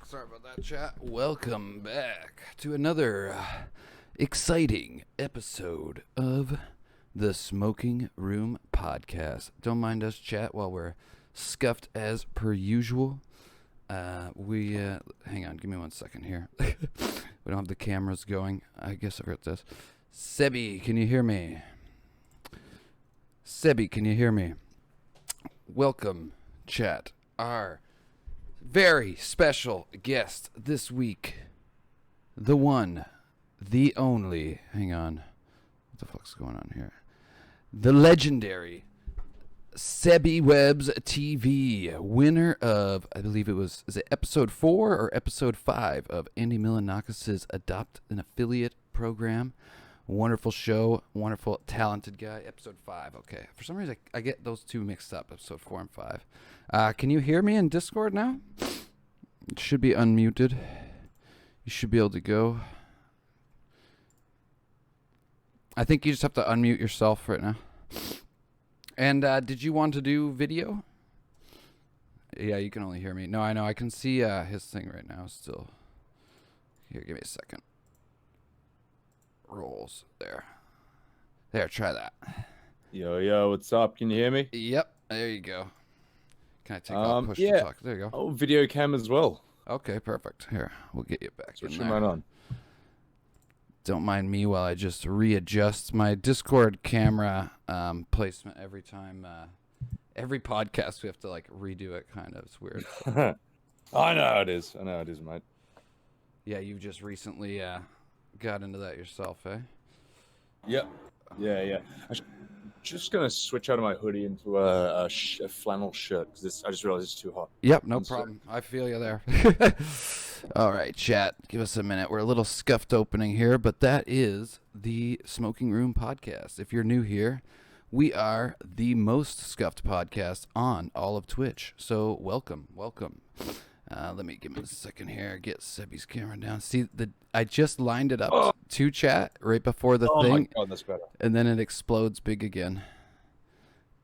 Sorry about that, chat. Welcome back to another exciting episode of the Smoking Room Podcast. Don't mind us, chat, while we're scuffed as per usual. Hang on, give me 1 second here. We don't have the cameras going. I guess I've got this. Sebby, can you hear me? Sebby, can you hear me? Welcome, chat. Our very special guest this week. The one, the only, hang on. What the fuck's going on here? The legendary SebbywebzTV, winner of, I believe is it episode 4 or episode 5 of Andy Milonakis' Adopt an Affiliate program. Wonderful show, wonderful, talented guy. Episode 5, okay. For some reason, I get those two mixed up, episode 4 and 5. Can you hear me in Discord now? It should be unmuted. You should be able to go. I think you just have to unmute yourself right now. And did you want to do video? Yeah, you can only hear me. No, I know. I can see his thing right now still. Here, give me a second. Rolls. There. There, try that. Yo, what's up? Can you hear me? Yep, there you go. Can I take off push to talk? There you go. Oh, video cam as well. Okay, perfect. Here, we'll get you back Switch in your there. mic on. Don't mind me while I just readjust my Discord camera placement every time. Every podcast we have to like redo it. Kind of, it's weird. I know how it is, mate. Yeah, you just recently got into that yourself, eh? Yep. Yeah. Just gonna switch out of my hoodie into a flannel shirt because I just realized it's too hot. Yep, no problem. I feel you there. All right, chat. Give us a minute. We're a little scuffed opening here, but that is the Smoking Room Podcast. If you're new here, we are the most scuffed podcast on all of Twitch. So welcome. Let me give me a second here. Get Sebby's camera down. See, I just lined it up to chat right before the thing. Oh my god, that's better. And then it explodes big again.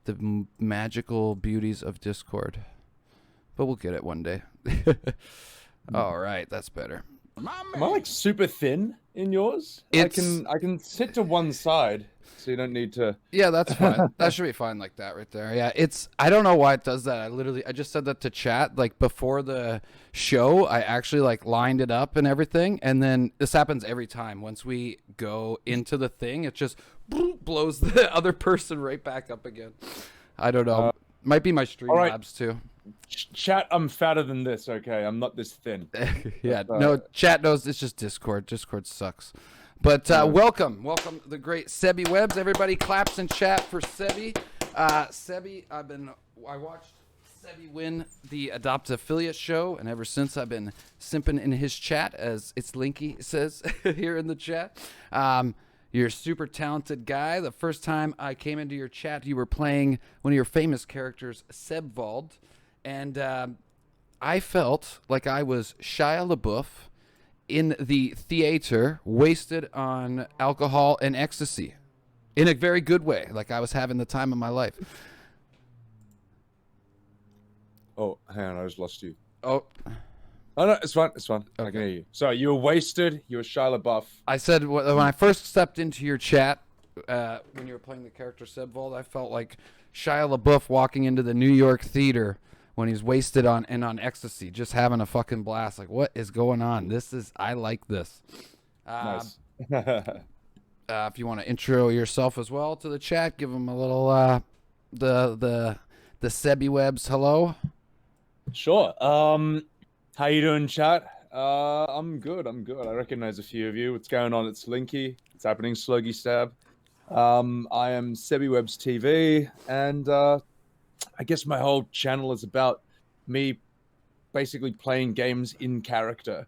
The magical beauties of Discord. But we'll get it one day. All right, that's better. Am I like super thin in yours? I can sit to one side, so you don't need to. Yeah, that's fine. That should be fine like that right there. Yeah, I don't know why it does that. I just said that to chat like before the show. I actually like lined it up and everything, and then this happens every time. Once we go into the thing, it just blows the other person right back up again. I don't know. Might be my Streamlabs too. Chat, I'm fatter than this, okay? I'm not this thin. Yeah, no, chat knows it's just Discord. Discord sucks. But welcome the great Sebby Webs. Everybody claps in chat for Sebby. Sebby, I watched Sebby win the Adopt Affiliate show, and ever since I've been simping in his chat, as it's Linky says here in the chat. You're a super talented guy. The first time I came into your chat, you were playing one of your famous characters, Sebwald. And I felt like I was Shia LaBeouf in the theater, wasted on alcohol and ecstasy. In a very good way. Like I was having the time of my life. Oh, hang on, I just lost you. Oh no, it's fine. Okay. I can hear you. So you were wasted. You were Shia LaBeouf. I said when I first stepped into your chat, when you were playing the character Sebwald, I felt like Shia LaBeouf walking into the New York theater when he's wasted on ecstasy, just having a fucking blast. Like, what is going on? I like this. Nice. If you want to intro yourself as well to the chat, give them a little the Sebby Webs hello. Sure. How you doing, chat? I'm good. I recognize a few of you. What's going on? It's Linky. It's happening, Sluggy Stab. I am SebbywebzTV, and I guess my whole channel is about me basically playing games in character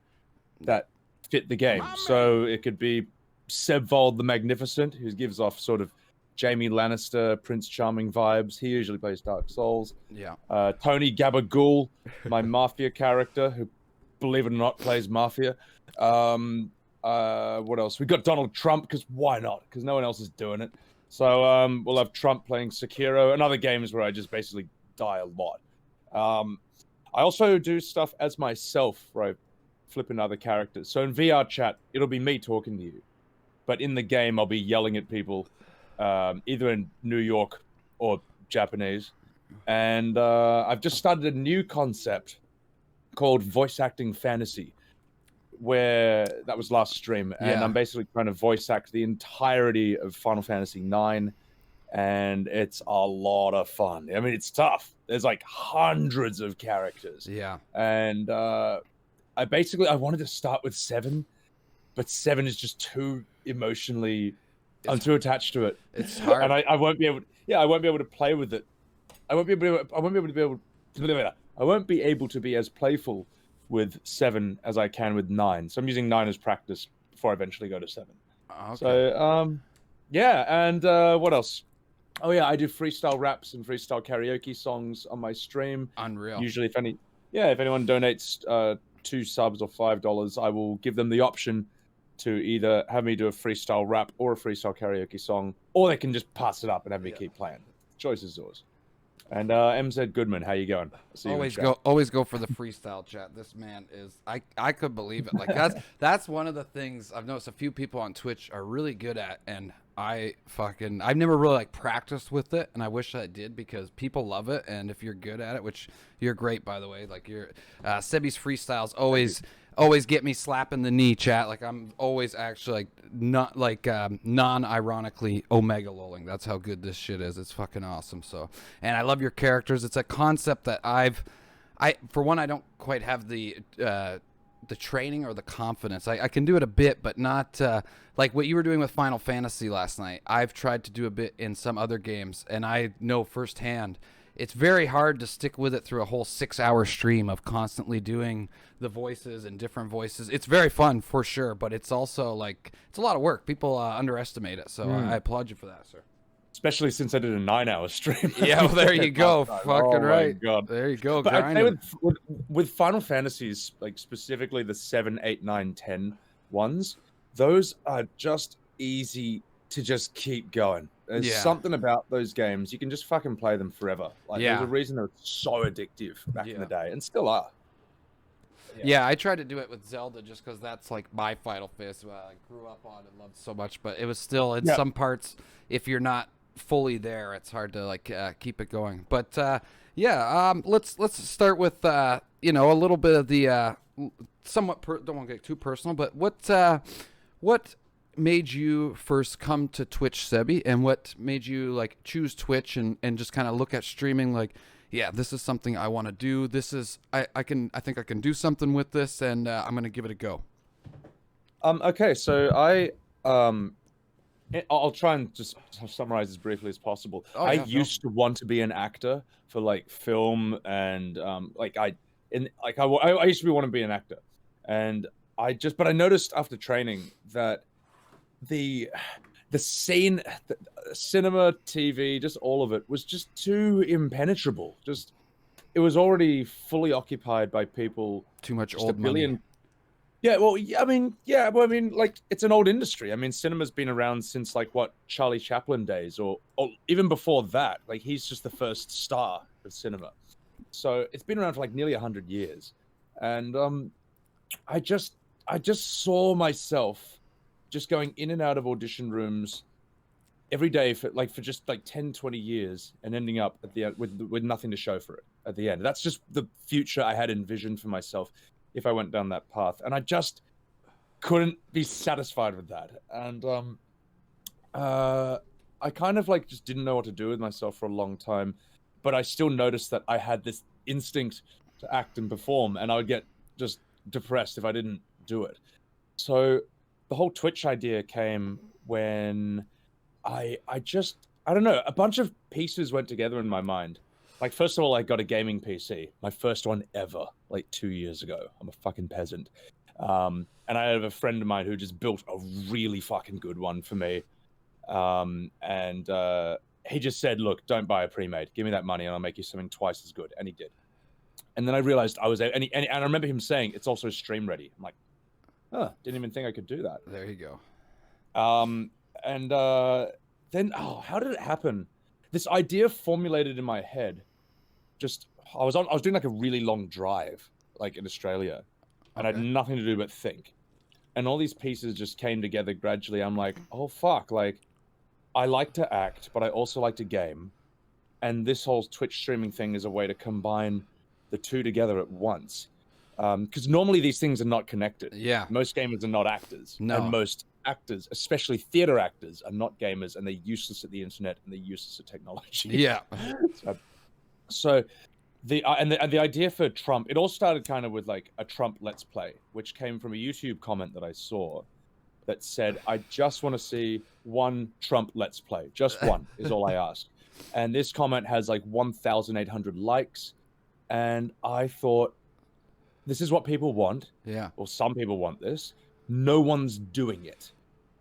that fit the game. So it could be Sebwald the Magnificent, who gives off sort of Jaime Lannister, Prince Charming vibes. He usually plays Dark Souls. Yeah. Tony Gabagool, my Mafia character, who, believe it or not, plays Mafia. What else? We got Donald Trump, because why not? Because no one else is doing it. So we'll have Trump playing Sekiro and other games where I just basically die a lot. I also do stuff as myself, where I flipping other characters. So in VR chat, it'll be me talking to you, but in the game, I'll be yelling at people, either in New York or Japanese. And I've just started a new concept called voice acting fantasy, where that was last stream, and I'm basically trying to voice act the entirety of Final Fantasy IX, and it's a lot of fun. I mean, it's tough. There's like hundreds of characters. Yeah. And I wanted to start with 7, but 7 is just too emotionally. I'm too attached to it. It's hard, and I won't be able. Yeah, I won't be able to play with it. I won't be able to be as playful with 7 as I can with 9. So I'm using 9 as practice before I eventually go to 7. Okay. So yeah, and what else? Oh yeah, I do freestyle raps and freestyle karaoke songs on my stream. Unreal. Usually, if anyone donates 2 subs or $5, I will give them the option to either have me do a freestyle rap or a freestyle karaoke song, or they can just pass it up and have me keep playing. Choice is yours. And MZ Goodman, how you going? Always go for the freestyle chat. This man is I could believe it. Like that's one of the things I've noticed a few people on Twitch are really good at, and I've never really like practiced with it, and I wish I did because people love it. And if you're good at it, which you're great by the way, like you're Sebby's freestyles always get me slapping the knee, chat. Like I'm always actually like not like non-ironically omega lolling. That's how good this shit is. It's fucking awesome. So, and I love your characters. It's a concept that I for one, I don't quite have the training or the confidence. I can do it a bit, but not like what you were doing with Final Fantasy last night. I've tried to do a bit in some other games, and I know firsthand it's very hard to stick with it through a whole 6-hour stream of constantly doing the voices and different voices. It's very fun for sure, but it's also like it's a lot of work. People underestimate it, so I applaud you for that, sir. Especially since I did a 9-hour stream. Yeah, well, there you go. Fucking right. God. There you go. But I'd say with Final Fantasies, like specifically the 7, 8, 9, 10 ones, those are just easy to just keep going. There's something about those games. You can just fucking play them forever. Like there's a reason they're so addictive back in the day, and still are. Yeah, I tried to do it with Zelda just because that's like my Final Fantasy I grew up on and loved so much. But it was still in some parts, if you're not fully there, it's hard to like keep it going. But let's start with a little bit of the somewhat don't want to get too personal, but what made you first come to Twitch, Sebby, and what made you like choose Twitch and just kind of look at streaming like, yeah, this is something I want to do. This is I think I can do something with this, and I'm gonna give it a go. Okay, so I'll try and just summarize as briefly as possible. I used to want to be an actor for like film and I used to want to be an actor, and but I noticed after training that the scene, the cinema, TV, just all of it was just too impenetrable. It was already fully occupied by people. Too much old money. Yeah, well, I mean, like, it's an old industry. I mean, cinema's been around since, like, Charlie Chaplin days, or even before that. Like, he's just the first star of cinema. So it's been around for, like, nearly 100 years. And I just saw myself just going in and out of audition rooms every day for just, like, 10, 20 years and ending up at the end with nothing to show for it at the end. That's just the future I had envisioned for myself if I went down that path, and I just couldn't be satisfied with that. And I kind of like just didn't know what to do with myself for a long time, but I still noticed that I had this instinct to act and perform, and I would get just depressed if I didn't do it. So the whole Twitch idea came when I don't know, a bunch of pieces went together in my mind. Like, first of all, I got a gaming PC, my first one ever, like 2 years ago. I'm a fucking peasant. And I have a friend of mine who just built a really fucking good one for me. And he just said, look, don't buy a pre-made. Give me that money and I'll make you something twice as good. And he did. And then I realized and I remember him saying, it's also stream ready. I'm like, didn't even think I could do that. There you go. Then, how did it happen? This idea formulated in my head. I was doing like a really long drive, like in Australia, and I had nothing to do but think. And all these pieces just came together gradually. I'm like, oh fuck, like I like to act, but I also like to game. And this whole Twitch streaming thing is a way to combine the two together at once. Because normally these things are not connected. Yeah. Most gamers are not actors. No. And most actors, especially theater actors, are not gamers, and they're useless at the internet and they're useless at technology. Yeah. So the idea for Trump, it all started kind of with like a Trump Let's Play, which came from a YouTube comment that I saw that said, I just want to see one Trump Let's Play. Just one is all I ask. And this comment has like 1,800 likes. And I thought, this is what people want. Yeah. Or some people want this. No one's doing it.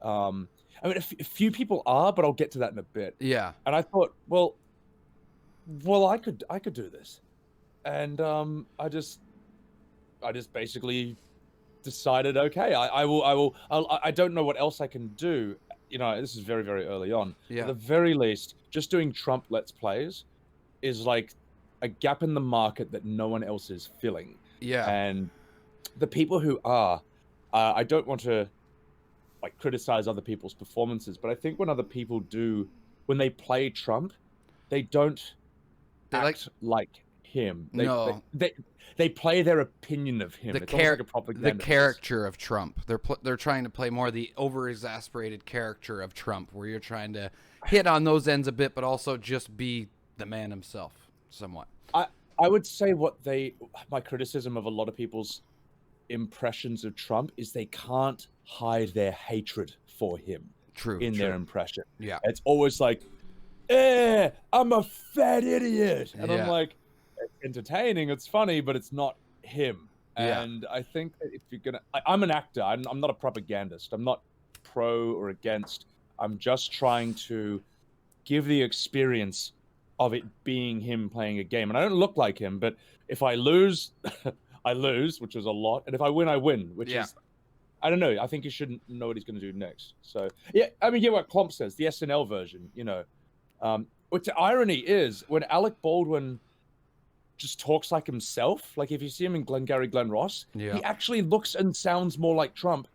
I mean, a few people are, but I'll get to that in a bit. Yeah. And I thought, well, I could do this. And I just basically decided, okay, I don't know what else I can do. You know, this is very, very early on. Yeah. At the very least, just doing Trump Let's Plays is like a gap in the market that no one else is filling. Yeah. And the people who are, I don't want to like criticize other people's performances, but I think when other people do, when they play Trump, they don't act like him. They play their opinion of him. It's almost like a propaganda the caricature of Trump. They're trying to play more the over-exasperated caricature of Trump, where you're trying to hit on those ends a bit, but also just be the man himself, somewhat. I would say my criticism of a lot of people's impressions of Trump is they can't hide their hatred for him. In their impression. Yeah. It's always like, I'm a fat idiot. And I'm like, it's entertaining, it's funny, but it's not him. And I think that if you're gonna, I'm an actor, I'm not a propagandist. I'm not pro or against. I'm just trying to give the experience of it being him playing a game. And I don't look like him, but if I lose, I lose, which is a lot. And if I win, I win, which is, I don't know. I think he shouldn't know what he's going to do next. So, yeah, I mean, what Klomp says, the SNL version, you know. Which the irony is, when Alec Baldwin just talks like himself, like if you see him in Glengarry Glen Ross, he actually looks and sounds more like Trump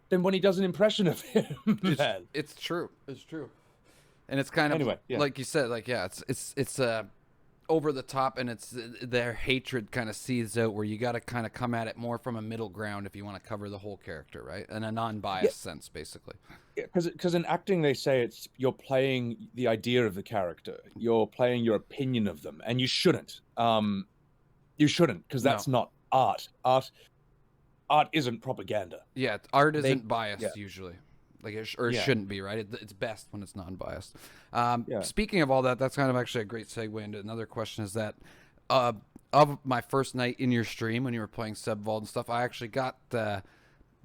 than when he does an impression of him. It's true. It's true. And it's kind of like you said, like it's over the top, and it's their hatred kind of seethes out, where you got to kind of come at it more from a middle ground if you want to cover the whole character, right? In a non-biased sense, basically. Yeah, because in acting they say you're playing the idea of the character, you're playing your opinion of them, and you shouldn't. You shouldn't, because that's not art. Art isn't propaganda. Yeah, art isn't biased usually. Like it shouldn't be, right? It's best when it's non-biased. Speaking of all that, that's kind of actually a great segue into another question. Is that of my first night in your stream when you were playing Sebvault and stuff, I actually got the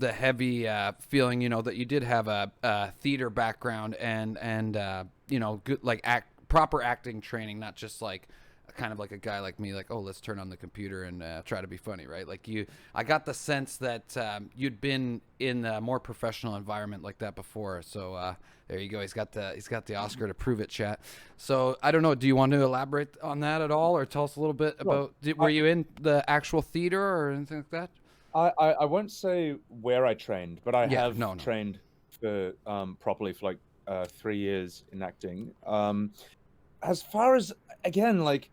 heavy feeling, you know, that you did have a theater background and you know, good proper acting training, not just like kind of like a guy like me, like, oh, let's turn on the computer and try to be funny, right? Like I got the sense that you'd been in a more professional environment like that before. So there you go. He's got the Oscar to prove it, chat. So I don't know. Do you want to elaborate on that at all, or tell us a little bit about? Were you in the actual theater or anything like that? I won't say where I trained, but I have trained for properly for like 3 years in acting. As far as, again, like,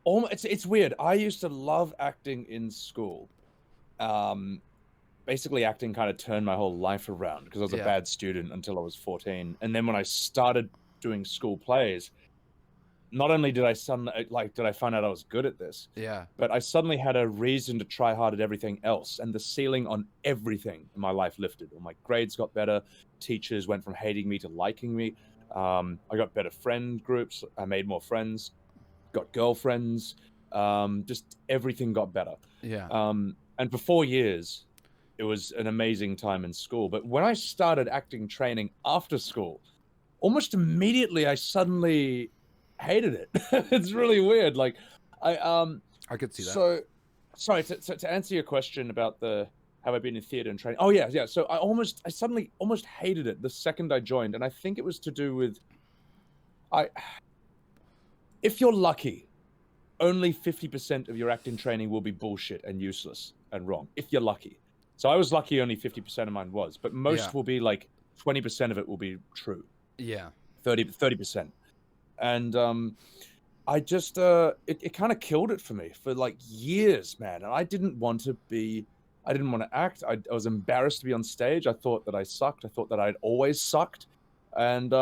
it's weird. I used to love acting in school. Basically, acting kind of turned my whole life around because I was a bad student until I was 14. And then when I started doing school plays, not only did I find out I was good at this, but I suddenly had a reason to try hard at everything else. And the ceiling on everything in my life lifted. All my grades got better. Teachers went from hating me to liking me. I got better friend groups. I made more friends. Got girlfriends, just everything got better. And for 4 years, it was an amazing time in school. But when I started acting training after school, almost immediately I suddenly hated it. It's really weird. Like I could see that. So sorry to answer your question about have I been in theater and training? Oh yeah. So I suddenly almost hated it the second I joined, and I think it was to do with if you're lucky, only 50% of your acting training will be bullshit and useless and wrong, if you're lucky. So I was lucky only 50% of mine was, but most will be like 20% of it will be true. Yeah. 30%. And I just, it kind of killed it for me for like years, man. And I didn't want to act. I was embarrassed to be on stage. I thought that I sucked. I thought that I'd always sucked. And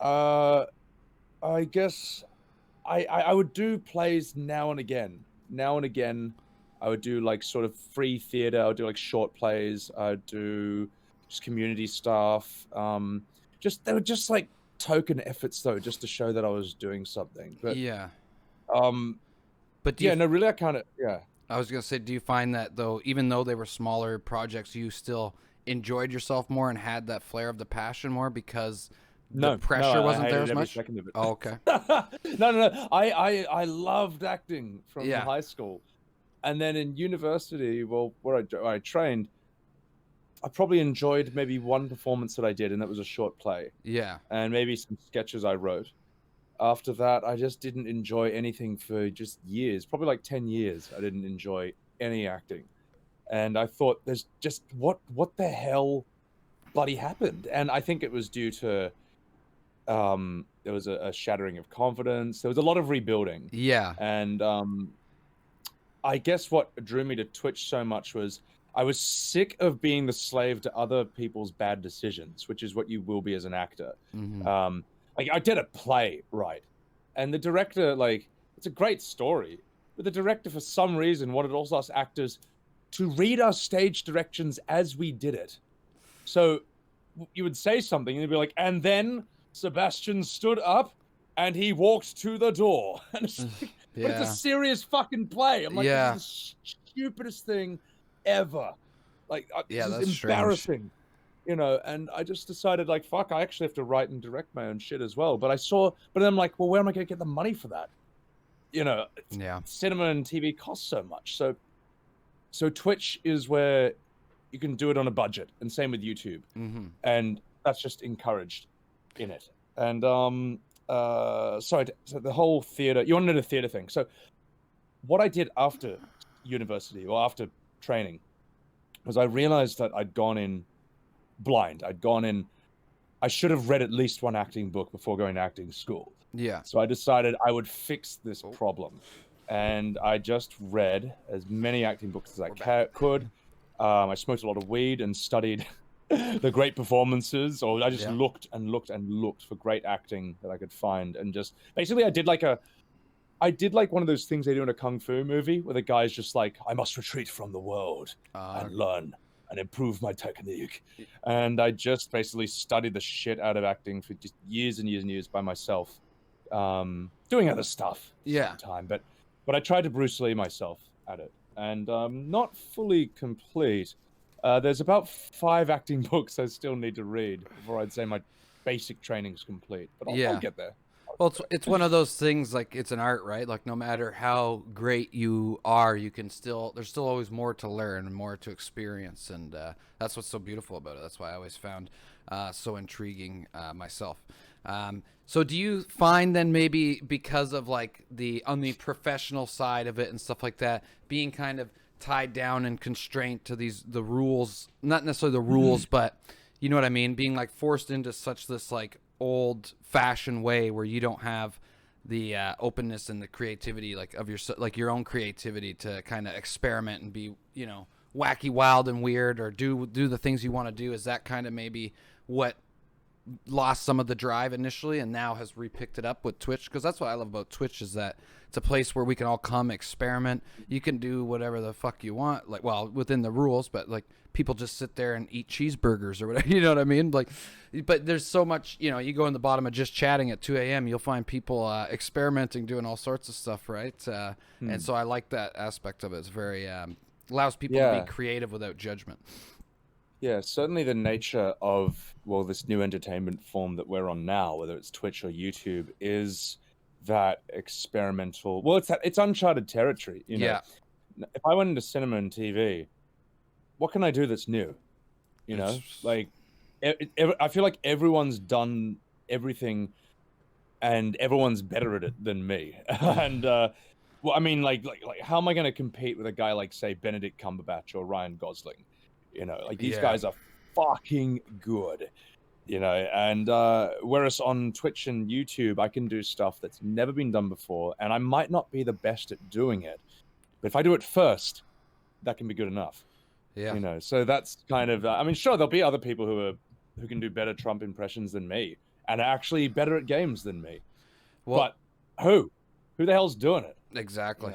I guess I would do plays now and again. Now and again, I would do like sort of free theater. I would do like short plays. I would do just community stuff. They were just like token efforts though, just to show that I was doing something. But but no, really, I kind of I was gonna say, do you find that though, even though they were smaller projects, you still enjoyed yourself more and had that flair of the passion more because the pressure wasn't there as much? Second of it. Oh, okay. No. I loved acting from high school, and then in university, well, where I trained, I probably enjoyed maybe one performance that I did, and that was a short play. Yeah. And maybe some sketches I wrote. After that, I just didn't enjoy anything for just years, probably like 10 years. I didn't enjoy any acting. And I thought, there's just, what the hell bloody happened? And I think it was due to, there was a shattering of confidence. There was a lot of rebuilding. Yeah. And I guess what drew me to Twitch so much was I was sick of being the slave to other people's bad decisions, which is what you will be as an actor. Mm-hmm. Like, I did a play, right? And the director, like, it's a great story, but the director, for some reason, wanted all us actors to read our stage directions as we did it. So you would say something, and you'd be like, and then Sebastian stood up, and he walked to the door. And it's like, but it's a serious fucking play. I'm like, this is the stupidest thing ever. Like, this is embarrassing. Strange. You know, and I just decided, like, fuck, I actually have to write and direct my own shit as well. But then I'm like, well, where am I going to get the money for that? You know, cinema and TV cost so much. So Twitch is where you can do it on a budget, and same with YouTube. Mm-hmm. And that's just encouraged in it. And, so the whole theater, you want to know the theater thing. So what I did after university, or after training, was I realized that I'd gone in blind. I should have read at least one acting book before going to acting school. Yeah. So I decided I would fix this problem. And I just read as many acting books as I could. I smoked a lot of weed and studied the great performances, or I just looked and looked and looked for great acting that I could find. And just, basically I did like one of those things they do in a kung fu movie where the guy's just like, I must retreat from the world and learn and improve my technique. And I just basically studied the shit out of acting for just years and years and years by myself, doing other stuff at the time. But I tried to Bruce Lee myself at it, and not fully complete. There's about 5 acting books I still need to read before I'd say my basic training's complete, but I'll get there. Well, it's one of those things, like, it's an art, right? Like, no matter how great you are, there's still always more to learn and more to experience, and that's what's so beautiful about it. That's why I always found so intriguing myself. So do you find then, maybe because of like on the professional side of it and stuff like that, being kind of tied down and constrained to the rules, not necessarily the rules, but you know what I mean, being like forced into such this like old fashioned way where you don't have the openness and the creativity of your own creativity to kind of experiment and be, you know, wacky, wild and weird, or do the things you want to do? Is that kind of maybe what lost some of the drive initially and now has repicked it up with Twitch? Because that's what I love about Twitch, is that it's a place where we can all come experiment. You can do whatever the fuck you want, like, well, within the rules, but like people just sit there and eat cheeseburgers or whatever, you know what I mean? Like, but there's so much, you know, you go in the bottom of just chatting at 2 a.m., you'll find people experimenting, doing all sorts of stuff, right? And so I like that aspect of it. It's very allows people to be creative without judgment. Yeah, certainly the nature of, well, this new entertainment form that we're on now, whether it's Twitch or YouTube, is that experimental. Well, it's uncharted territory, you know. Yeah. If I went into cinema and TV, what can I do that's new? You know, like I feel like everyone's done everything, and everyone's better at it than me. And Well, I mean, like, how am I going to compete with a guy like, say, Benedict Cumberbatch or Ryan Gosling? You know, like these guys are fucking good. You know, and whereas on Twitch and YouTube, I can do stuff that's never been done before, and I might not be the best at doing it, but if I do it first, that can be good enough. Yeah. You know, so that's kind of. I mean, sure, there'll be other people who can do better Trump impressions than me, and are actually better at games than me. Well, but who the hell's doing it? Exactly.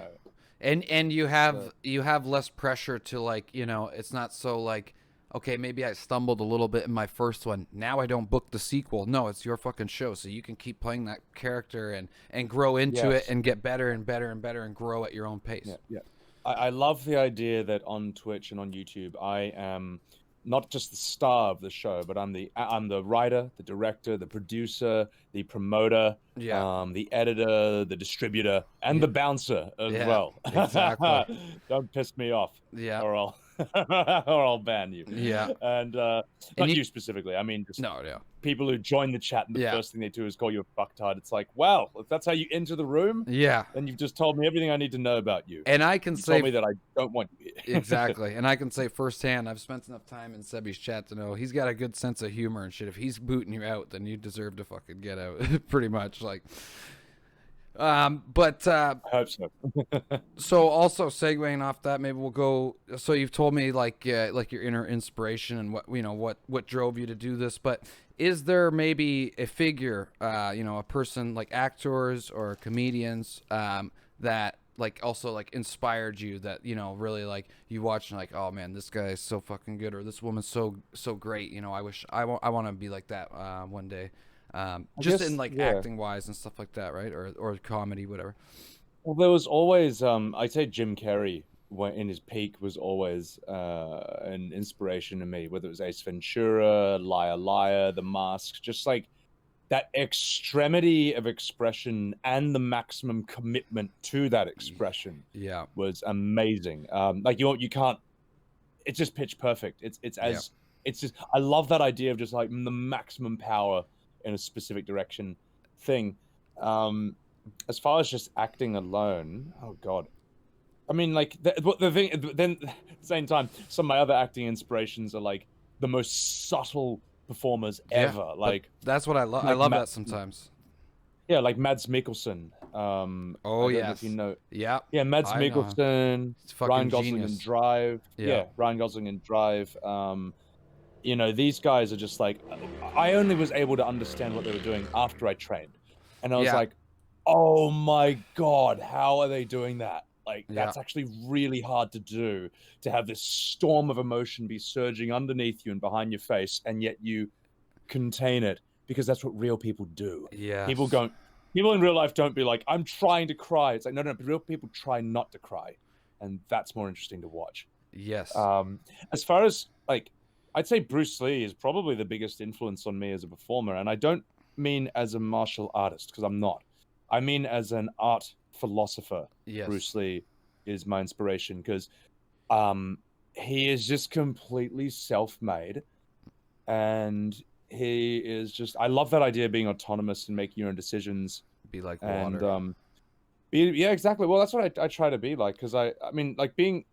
You know? And you have less pressure to, like, you know, it's not so like, okay, maybe I stumbled a little bit in my first one, now I don't book the sequel. No, it's your fucking show, so you can keep playing that character and grow into it and get better and better and better and grow at your own pace. Yeah. I love the idea that on Twitch and on YouTube, I am not just the star of the show, but I'm the writer, the director, the producer, the promoter, the editor, the distributor, and the bouncer as well. Exactly. Don't piss me off. Yeah. Or I'll ban you. Yeah. And not you specifically. I mean, just people who join the chat and the first thing they do is call you a fucktard. It's like, well, if that's how you enter the room, then you've just told me everything I need to know about you. And I can say, told me that I don't want you here. Exactly. And I can say firsthand, I've spent enough time in Sebby's chat to know he's got a good sense of humor and shit. If he's booting you out, then you deserve to fucking get out. Pretty much, like. But I hope so. So also segueing off that, maybe we'll go. So you've told me like your inner inspiration and what drove you to do this. But is there maybe a figure, a person like actors or comedians that like also like inspired you, that really like you watch and like, oh man, this guy is so fucking good, or this woman's so great. I wish I want to be like that one day. Just in like acting wise and stuff like that, right? Or comedy, whatever. Well, there was always I'd say Jim Carrey in his peak was always an inspiration to me, whether it was Ace Ventura, Liar Liar, The Mask, just like that extremity of expression and the maximum commitment to that expression was amazing. Like you can't, it's just pitch perfect. It's just, I love that idea of just like the maximum power in a specific direction thing. As far as just acting alone, oh god, I mean, like the thing. Then at the same time, some of my other acting inspirations are like the most subtle performers ever. Like that's what I love. I love that sometimes. Yeah, like Mads Mikkelsen. Oh yeah, if you know. Yeah. Yeah, Mads Mikkelsen. Ryan Gosling in Drive. Yeah, Ryan Gosling in Drive. These guys are just like, I only was able to understand what they were doing after I trained. And I was like, oh my God, how are they doing that? Like, that's actually really hard to do, to have this storm of emotion be surging underneath you and behind your face, and yet you contain it, because that's what real people do. Yeah. People in real life don't be like, I'm trying to cry. It's like, no, but real people try not to cry. And that's more interesting to watch. Yes. As far as, like, I'd say Bruce Lee is probably the biggest influence on me as a performer. And I don't mean as a martial artist, because I'm not. I mean as an art philosopher. Yes. Bruce Lee is my inspiration, because he is just completely self-made. And he is just... I love that idea of being autonomous and making your own decisions. Be like water. And, yeah, exactly. Well, that's what I try to be like, because I mean, like, being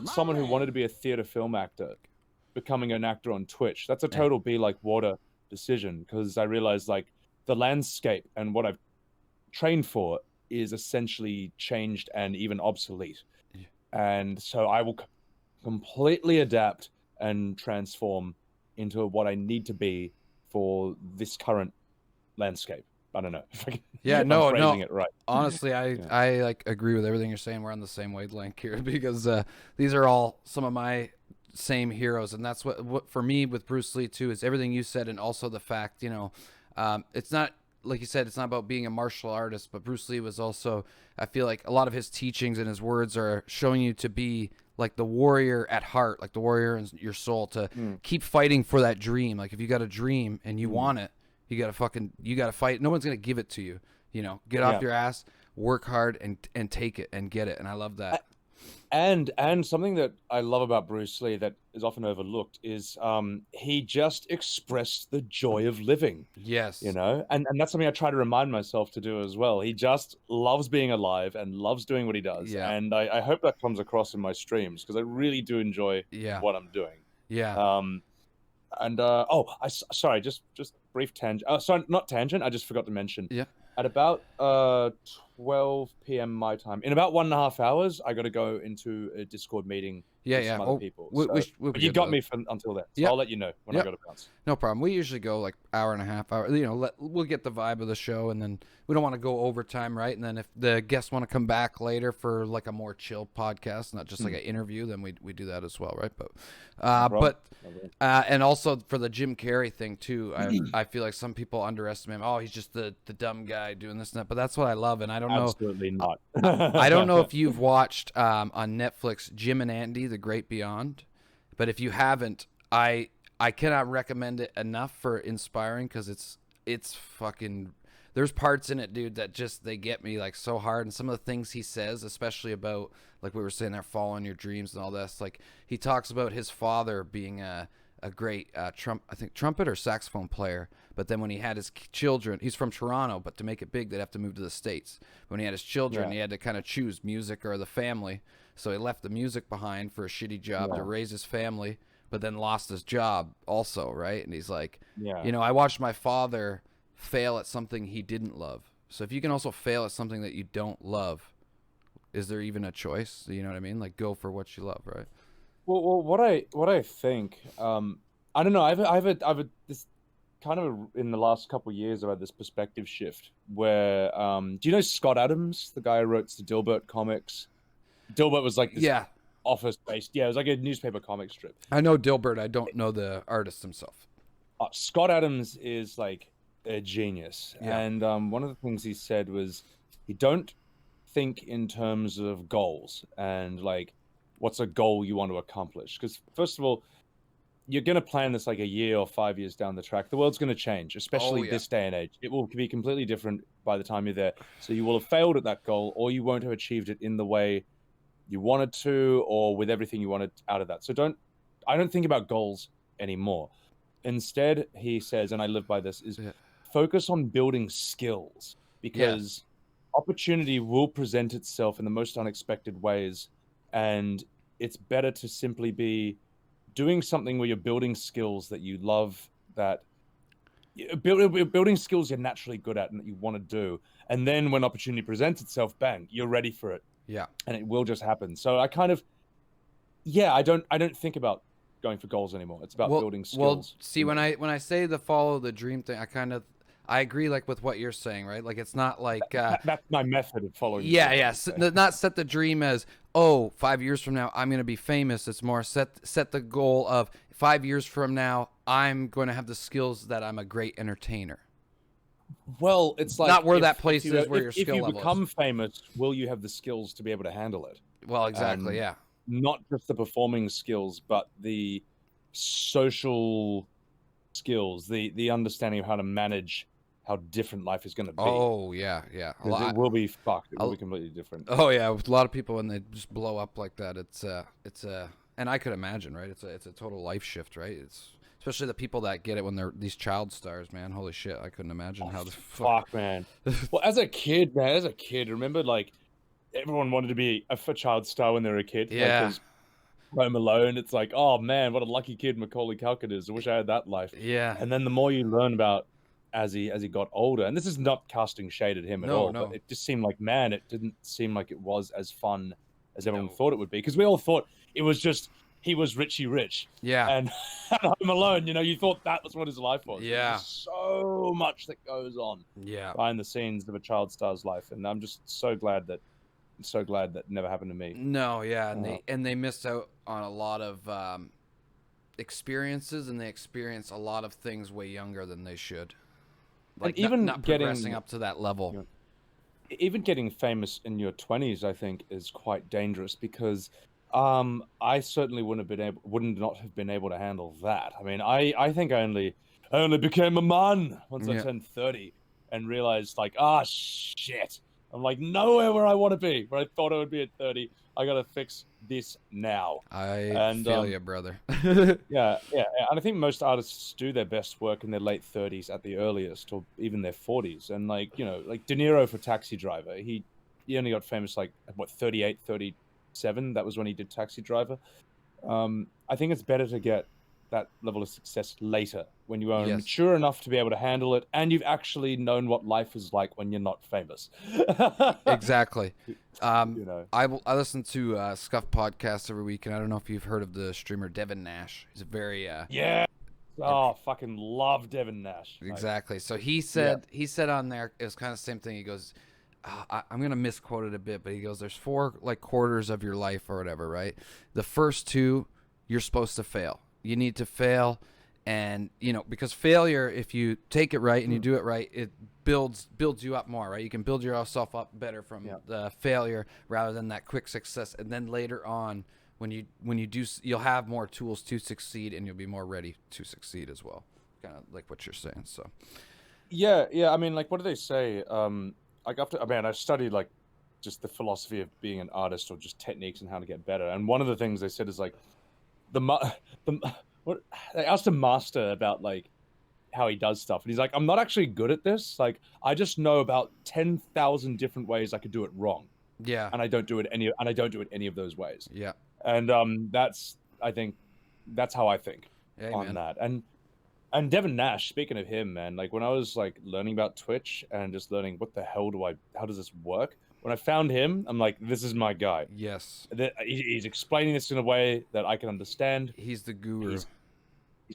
someone who wanted to be a theater film actor, becoming an actor on Twitch, that's a total be like water decision, because I realized like the landscape and what I've trained for is essentially changed and even obsolete. And so I will completely adapt and transform into what I need to be for this current landscape. I don't know if I can, no, I'm phrasing it right. Honestly, I like agree with everything you're saying. We're on the same wavelength here, because these are all some of my same heroes, and that's what for me with Bruce Lee too, is everything you said, and also the fact, it's not, like you said, it's not about being a martial artist, but Bruce Lee was also, I feel like a lot of his teachings and his words are showing you to be like the warrior at heart, like the warrior in your soul, to keep fighting for that dream. Like if you got a dream and you want it, you gotta fight. No one's gonna give it to you. Get off your ass, work hard, and take it and get it. And I love that. And something that I love about Bruce Lee that is often overlooked is he just expressed the joy of living. Yes. You know, and that's something I try to remind myself to do as well. He just loves being alive and loves doing what he does. Yeah. And I hope that comes across in my streams because I really do enjoy Yeah. what I'm doing. Yeah. Sorry, just brief tangent. Sorry, not tangent. I just forgot to mention. Yeah. At about 12 p.m. my time, in about 1.5 hours, I got to go into a Discord meeting with some other people. But you got me until then, so I'll let you know when I got to bounce. No problem. We usually go like hour and a half hour. You know, we'll get the vibe of the show, and then we don't want to go overtime, right? And then if the guests want to come back later for like a more chill podcast, not just like an interview, then we do that as well, right? But and also for the Jim Carrey thing too, I feel like some people underestimate him. Oh, he's just the dumb guy doing this and that. But that's what I love, and I don't know. Absolutely not. I don't know if you've watched on Netflix Jim and Andy: The Great Beyond, but if you haven't, I cannot recommend it enough for inspiring because it's fucking. There's parts in it, dude, that just they get me like so hard, and some of the things he says, especially about like we were saying there, following your dreams and all this. Like he talks about his father being a great trumpet or saxophone player, but then when he had his children, he's from Toronto, but to make it big, they'd have to move to the States. When he had his children, he had to kind of choose music or the family, so he left the music behind for a shitty job to raise his family, but then lost his job also, right? And he's like, you know, I watched my father fail at something he didn't love. So if you can also fail at something that you don't love, is there even a choice? You know what I mean? Like go for what you love, right? Well, what I think, I don't know. I've this kind of in the last couple of years about this perspective shift where, do you know Scott Adams, the guy who wrote the Dilbert comics? Dilbert was like this office-based, it was like a newspaper comic strip. I know Dilbert. I don't know the artist himself. Scott Adams is like a genius, and one of the things he said was he don't think in terms of goals and like what's a goal you want to accomplish, because first of all, you're going to plan this like a year or 5 years down the track. The world's going to change, especially this day and age. It will be completely different by the time you're there. So you will have failed at that goal, or you won't have achieved it in the way you wanted to, or with everything you wanted out of that. So I don't think about goals anymore. Instead, he says, and I live by this, is focus on building skills, because opportunity will present itself in the most unexpected ways. And it's better to simply be doing something where you're building skills that you love, that building skills you're naturally good at and that you want to do. And then when opportunity presents itself, bang, you're ready for it. Yeah. And it will just happen. So I kind of, I don't think about going for goals anymore. It's about building skills. Well, see, when I say the follow the dream thing, I agree, like with what you're saying, right? Like it's not like that's my method of following. Not set the dream as 5 years from now I'm going to be famous. It's more set the goal of 5 years from now I'm going to have the skills that I'm a great entertainer. Well, it's like not where that place is where your skill level is. If you become famous, will you have the skills to be able to handle it? Well, exactly, Not just the performing skills, but the social skills, the understanding of how to manage how different life is going to be. Oh, yeah. It will be fucked. It will be completely different. Oh, yeah. With a lot of people, when they just blow up like that, it's and I could imagine, right? It's a total life shift, right? It's especially the people that get it when they're these child stars, man. Holy shit. I couldn't imagine how the fuck, man. Well, as a kid, remember, like, everyone wanted to be a child star when they were a kid. Yeah. Like, Home Alone, it's like, oh man, what a lucky kid Macaulay Culkin is. I wish I had that life. Yeah. And then the more you learn about as he got older, and this is not casting shade at him at all, but it just seemed like, man, it didn't seem like it was as fun as everyone thought it would be, because we all thought it was just he was Richie Rich. Yeah. And Home Alone, you thought that was what his life was. Yeah. There's so much that goes on behind the scenes of a child star's life, and I'm just so glad that never happened to me. No, and they missed out on a lot of experiences, and they experience a lot of things way younger than they should. Like and even not progressing up to that level. Even getting famous in your 20s, I think, is quite dangerous, because I certainly would not have been able to handle that. I mean, I think I only became a man once I turned 30 and realized, like, shit. I'm like nowhere where I want to be, where I thought I would be at 30. I gotta fix this now. I feel you, brother. Yeah, and I think most artists do their best work in their late 30s at the earliest, or even their 40s. And like, you know, like De Niro for Taxi Driver, he only got famous like at what, 38, 37. That was when he did Taxi Driver. I think it's better to get that level of success later, when you are Yes. mature enough to be able to handle it, and you've actually known what life is like when you're not famous. Exactly. You know. I listen to Scuff podcasts every week, and I don't know if you've heard of the streamer Devin Nash. He's a very Yeah. Oh, fucking love Devin Nash. exactly. So he said on there, it was kind of the same thing. He goes, I'm gonna misquote it a bit, but he goes, "There's 4 like quarters of your life or whatever, right? The first 2, you're supposed to fail. You need to fail." And you know, because failure, if you take it right and you do it right, it builds you up more, right? You can build yourself up better from the failure rather than that quick success. And then later on, when you do, you'll have more tools to succeed, and you'll be more ready to succeed as well. Kind of like what you're saying. So Yeah. I mean, like, what do they say? Like I studied like just the philosophy of being an artist, or just techniques and how to get better. And one of the things they said is like what they asked a master about like how he does stuff, and he's like, I'm not actually good at this. Like, I just know about 10,000 different ways I could do it wrong. yeah, And I don't do it any of those ways. yeah. And I think that's how I think on that. And Devin Nash, speaking of him, man, like when I was like learning about Twitch and just learning how does this work? When I found him, I'm like, this is my guy. Yes. He's explaining this in a way that I can understand. He's the guru. He's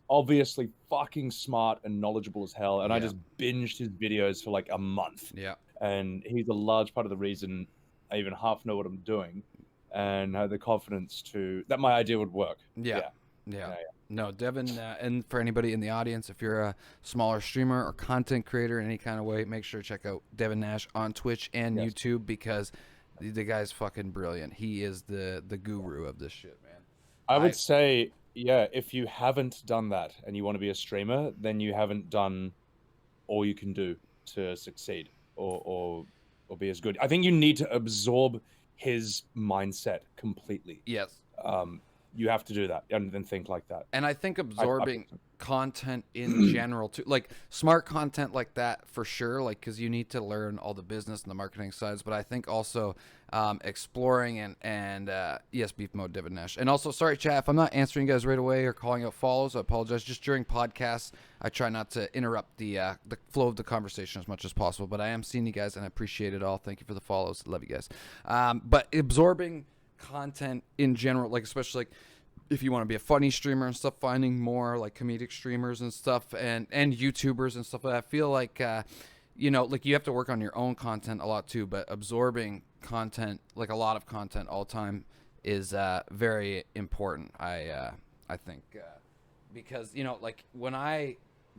obviously fucking smart and knowledgeable as hell. And I Yeah. just binged his videos for like a month. Yeah. And he's a large part of the reason I even half know what I'm doing, and had the confidence that my idea would work. Yeah. No, Devin, and for anybody in the audience, if you're a smaller streamer or content creator in any kind of way, make sure to check out Devin Nash on Twitch and YouTube, because the guy's fucking brilliant. He is the guru of this shit, man. I would say, yeah, if you haven't done that and you want to be a streamer, then you haven't done all you can do to succeed or be as good. I think you need to absorb his mindset completely. Yes. You have to do that and then think like that. And I think absorbing content in general too, like smart content like that for sure, like because you need to learn all the business and the marketing sides. But I think also exploring and yes, beef mode, Devin Nash. And also, sorry chat, if I'm not answering you guys right away or calling out follows, I apologize. Just during podcasts, I try not to interrupt the flow of the conversation as much as possible. But I am seeing you guys, and I appreciate it all. Thank you for the follows. Love you guys. But absorbing content in general, like especially like if you want to be a funny streamer and stuff, finding more like comedic streamers and stuff, and YouTubers and stuff like that. I feel like you know, like you have to work on your own content a lot too, but absorbing content, like a lot of content all the time, is very important. I think because you know, like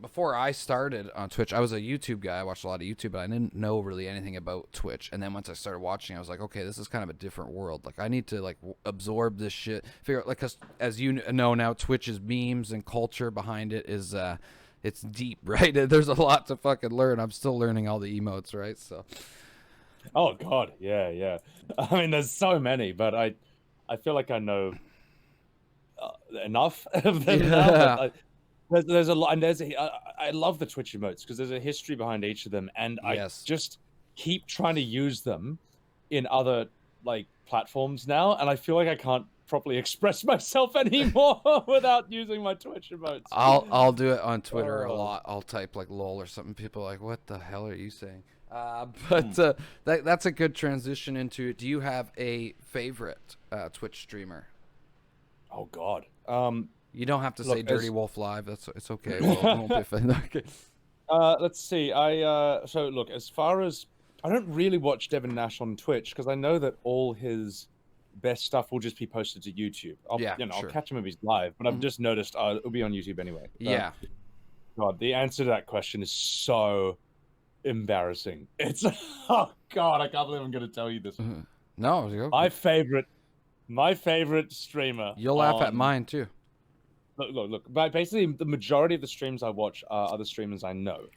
before I started on Twitch, I was a YouTube guy. I watched a lot of YouTube, but I didn't know really anything about Twitch. And then once I started watching, I was like, okay, this is kind of a different world. Like, I need to like absorb this shit. Figure out, like, 'cause as you know now, Twitch's memes and culture behind it is it's deep, right? There's a lot to fucking learn. I'm still learning all the emotes, right? So. Oh God, yeah. I mean, there's so many, but I feel like I know enough of them now. There's a lot, and I love the Twitch emotes because there's a history behind each of them, and I just keep trying to use them in other like platforms now, and I feel like I can't properly express myself anymore without using my Twitch emotes. I'll do it on Twitter a lot. I'll type like lol or something. People are like, what the hell are you saying? But that's a good transition into it. Do you have a favorite Twitch streamer? Oh God. You don't have to say DirtyWolf live. It's okay. We'll won't be offended. Okay. Let's see. So look, as far as I don't really watch Devin Nash on Twitch because I know that all his best stuff will just be posted to YouTube. I'll catch him if he's live, but I've just noticed it'll be on YouTube anyway. Yeah. God, the answer to that question is so embarrassing. It's oh God, I can't believe I'm going to tell you this. No, my favorite streamer. You'll laugh at mine too. Look. But basically, the majority of the streams I watch are other streamers I know.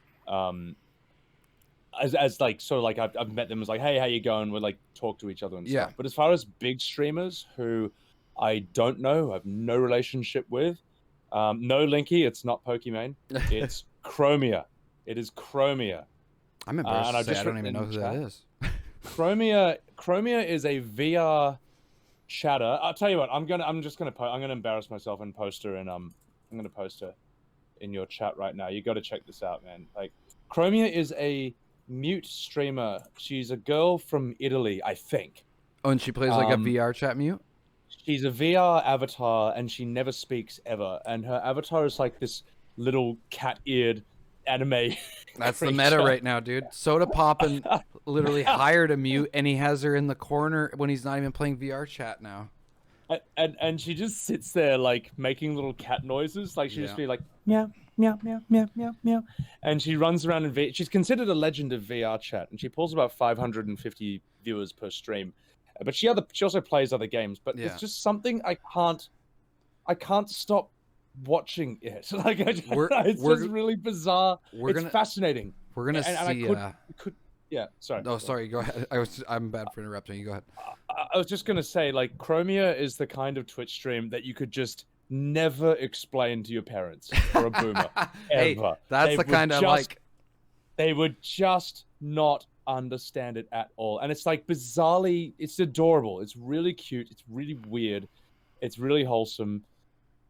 as like sort of like I've met them as like, hey, how you going? We're like talk to each other and Yeah. stuff. But as far as big streamers who I don't know, have no relationship with, no Linky, it's not Pokimane, it's Chromia. It is Chromia. I'm embarrassed and to I've say just I don't written even know in who chat, that is. Chromia is a VR chatter. I'll tell you what, I'm gonna embarrass myself and post her, and I'm gonna post her in your chat right now. You got to check this out, man. Like, Chromia is a mute streamer. She's a girl from Italy, I think. Oh, and she plays like a VR chat mute? She's a VR avatar, and she never speaks ever. And her avatar is like this little cat-eared anime. That's creature. the meta right now, dude. Soda Poppin literally hired a mute, and he has her in the corner when he's not even playing VR chat now. And she just sits there like making little cat noises. Like she just be like meow meow meow meow meow meow, and she runs around in she's considered a legend of VR chat, and she pulls about 550 viewers per stream. But she also plays other games. But it's just something I can't stop watching it. Like it's just really bizarre. It's fascinating. We're gonna see. I could. Yeah, sorry. No, sorry. Go ahead. I'm bad for interrupting you. Go ahead. I was just gonna say, like, Chromia is the kind of Twitch stream that you could just never explain to your parents or a boomer Hey, ever. That's the kind of like. They would just not understand it at all, and it's like bizarrely, it's adorable. It's really cute. It's really weird. It's really wholesome,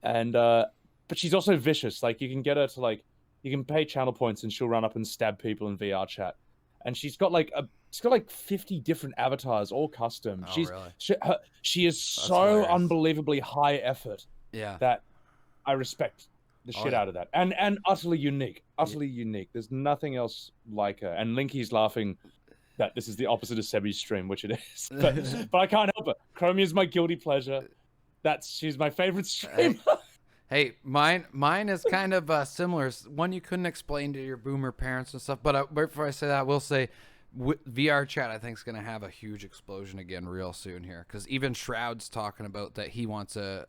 and but she's also vicious. Like, you can get her to like, you can pay channel points, and she'll run up and stab people in VR chat. And she's got like 50 different avatars, all custom. Oh, really? She is so unbelievably high effort. Yeah. That I respect the shit out of that. And utterly unique. Utterly unique. There's nothing else like her. And Linky's laughing that this is the opposite of Sebby's stream, which it is. But I can't help it. Chromia's my guilty pleasure. She's my favorite streamer. Hey, mine is kind of similar. One you couldn't explain to your boomer parents and stuff. But before I say that, I will say VR chat, I think, is going to have a huge explosion again real soon here. Because even Shroud's talking about that he wants a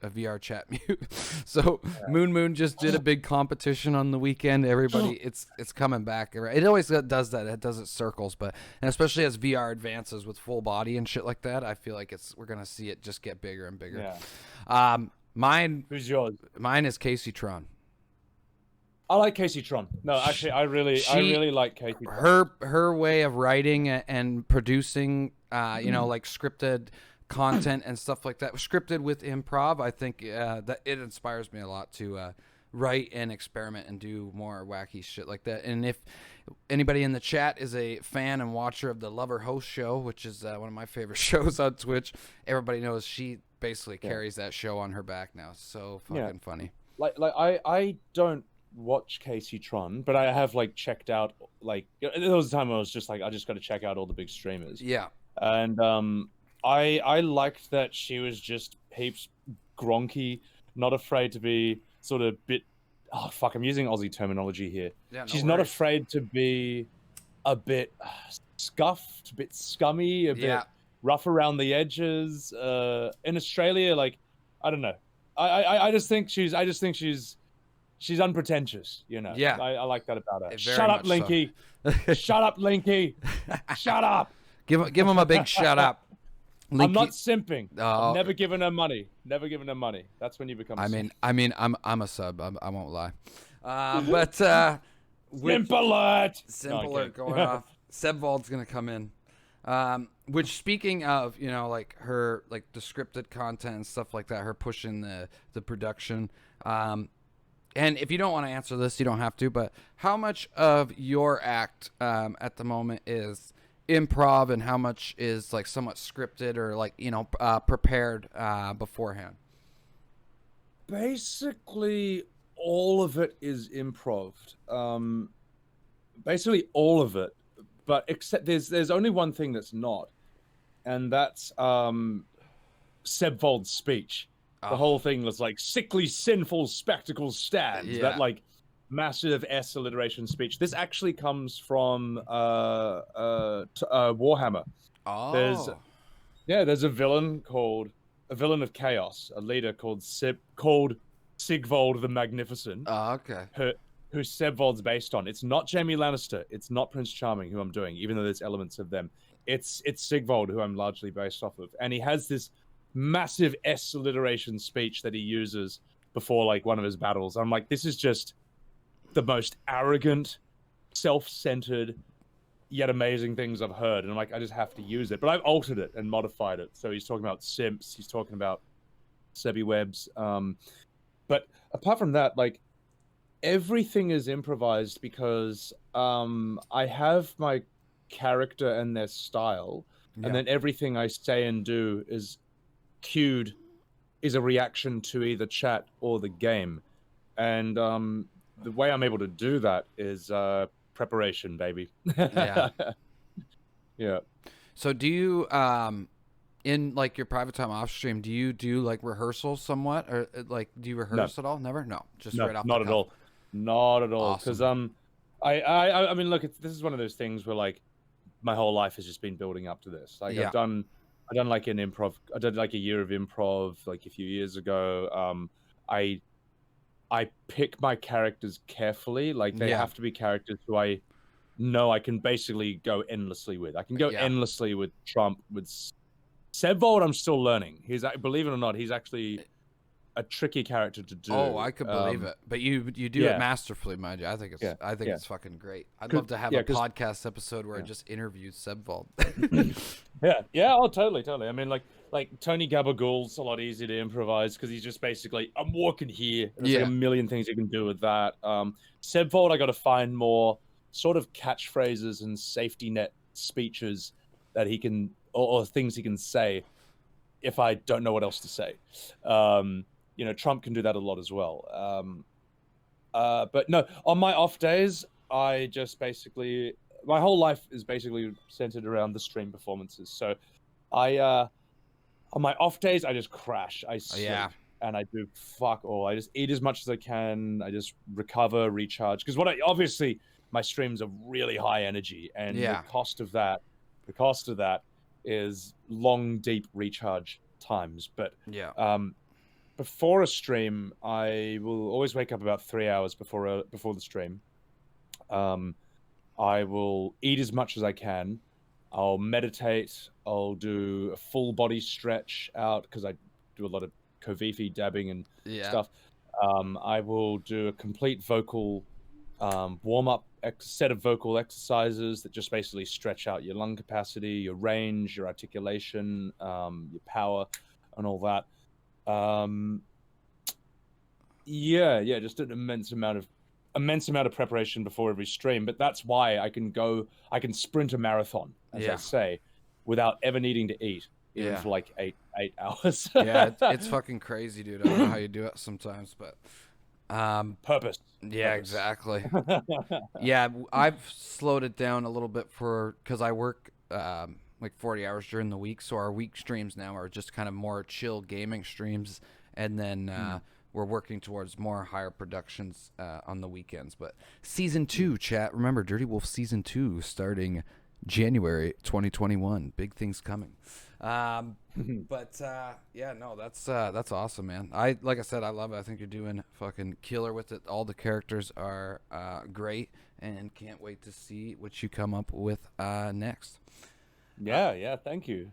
VR chat mute. So Moon just did a big competition on the weekend. Everybody, it's coming back. It always does that. It does it circles, and especially as VR advances with full body and shit like that, I feel like we're going to see it just get bigger and bigger. Yeah. Who's yours? Mine is Casey Tron. I like Casey Tron. No, actually, I really like Casey Tron. Her way of writing and producing, like scripted content and stuff like that, scripted with improv. I think that it inspires me a lot to write and experiment and do more wacky shit like that. And if anybody in the chat is a fan and watcher of the Lover Host Show, which is one of my favorite shows on Twitch, everybody knows she basically carries that show on her back now. So fucking funny. Like I don't watch Casey Tron, but I have like checked out, like, there was a time I was just like, I just got to check out all the big streamers. Yeah. And I liked that she was just heaps gronky, not afraid to be sort of bit, I'm using Aussie terminology here. Yeah, she's not afraid to be a bit scuffed, a bit scummy, a bit rough around the edges. In Australia, like, I don't know. I just think she's unpretentious, you know. Yeah. I like that about her. Shut up, Linky. So. Shut up, Linky. Shut up. Give him a big shut up. Linky. I'm not simping. I've never given her money. Never given her money. That's when you become a simp. I'm a sub. I won't lie. But Simp alert. Simp alert going off. Sebvold's gonna come in. Which, speaking of, like her, like the scripted content and stuff like that, her pushing the production. And if you don't want to answer this, you don't have to. But how much of your act at the moment is improv, and how much is like somewhat scripted or like prepared beforehand? Basically, all of it is improv. Basically, all of it. But except there's only one thing that's not, and that's Sebvold's speech. The whole thing was like sickly, sinful spectacles stands. Yeah. That like massive S alliteration speech. This actually comes from Warhammer. Oh. There's a villain of chaos, a leader called Sigvold the Magnificent. Oh, okay. who Sebvold's based on. It's not Jaime Lannister. It's not Prince Charming, who I'm doing, even though there's elements of them. It's Sigvold, who I'm largely based off of. And he has this massive S alliteration speech that he uses before like one of his battles. I'm like, this is just the most arrogant, self-centered, yet amazing things I've heard. And I'm like, I just have to use it. But I've altered it and modified it. So he's talking about simps. He's talking about Sebbywebs. But apart from that, like, everything is improvised because I have my character and their style, and then everything I say and do is cued, is a reaction to either chat or the game. And the way I'm able to do that is preparation, baby. Yeah. Yeah. So do you in like your private time off stream, do you do like rehearsals somewhat, or like do you rehearse at all? Never? No, just No, right off not the at cuff. all. Not at all. Because Awesome. I mean, look, this is one of those things where like my whole life has just been building up to this. Like Yeah. I've done like an improv. I did like a year of improv like a few years ago. I pick my characters carefully. Like they have to be characters who I know I can basically go endlessly with. I can go endlessly with Trump. With Sebvold, I'm still learning. Believe it or not, he's actually a tricky character to do. Oh, I could believe it. But you do it masterfully, mind you. I think it's fucking great. I'd love to have a podcast episode where I just interview Sebvold. Yeah, oh, totally. I mean, like Tony Gabagool's a lot easier to improvise because he's just basically, I'm walking here. There's like a million things you can do with that. Sebvold, I got to find more sort of catchphrases and safety net speeches that he can, or things he can say if I don't know what else to say. You know, Trump can do that a lot as well. But no, on my off days, I just basically, my whole life is basically centered around the stream performances. So on my off days, I just crash. I sleep, and I do fuck all. I just eat as much as I can. I just recover, recharge. Because obviously my streams are really high energy, and the cost of that is long, deep recharge times. But before a stream, I will always wake up about 3 hours before the stream. I will eat as much as I can. I'll meditate. I'll do a full body stretch out because I do a lot of Kovifi dabbing and stuff. I will do a complete vocal warm-up set of vocal exercises that just basically stretch out your lung capacity, your range, your articulation, your power, and all that. Just an immense amount of preparation before every stream. But that's why I can sprint a marathon, as I say, without ever needing to eat, even for like eight hours. It's fucking crazy, dude. I don't know how you do it sometimes, but purpose. Yeah, exactly. Yeah, I've slowed it down a little bit because I work like 40 hours during the week, so our week streams now are just kind of more chill gaming streams, and then we're working towards more higher productions on the weekends. But season 2, chat, remember Dirty Wolf season 2 starting January 2021. Big things coming. But that's awesome, man. Like I said, I love it. I think you're doing fucking killer with it. All the characters are great, and can't wait to see what you come up with next. Thank you.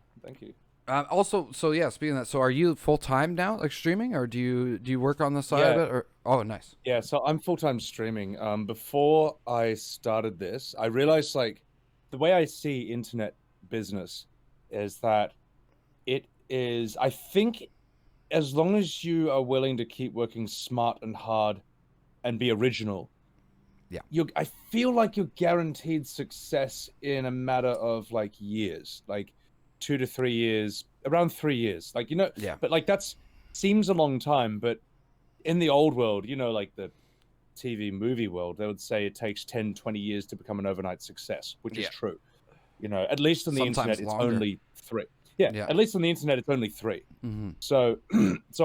Also, speaking of that, so are you full time now, like streaming, or do you work on the side of it? Or nice. Yeah, so I'm full time streaming. Before I started this, I realized like the way I see internet business is that it is, I think, as long as you are willing to keep working smart and hard and be original, I feel like you're guaranteed success in a matter of like years, like 2 to 3 years, around 3 years, like, you know. But like that's seems a long time, but in the old world, you know, like the TV movie world, they would say it takes 10, 20 years to become an overnight success, which is true. You know, at least on the internet, it's only 3. At least on the internet, it's only 3. So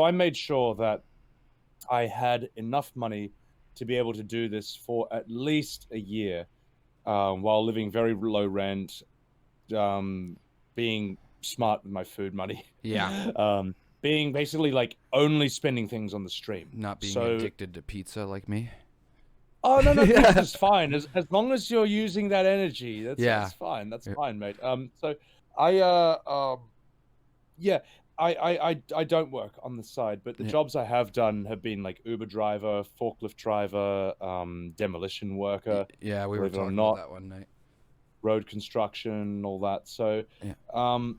I made sure that I had enough money to be able to do this for at least a year, while living very low rent, being smart with my food money. Being basically like only spending things on the stream. Not being addicted to pizza like me. Oh no, Yeah. that's just fine. As long as you're using that energy, that's fine. That's fine, mate. So I yeah, I don't work on the side, but the jobs I have done have been like Uber driver, forklift driver, demolition worker, Yeah, we were believe it or talking not, about that one night. road construction, all that. So, Yeah.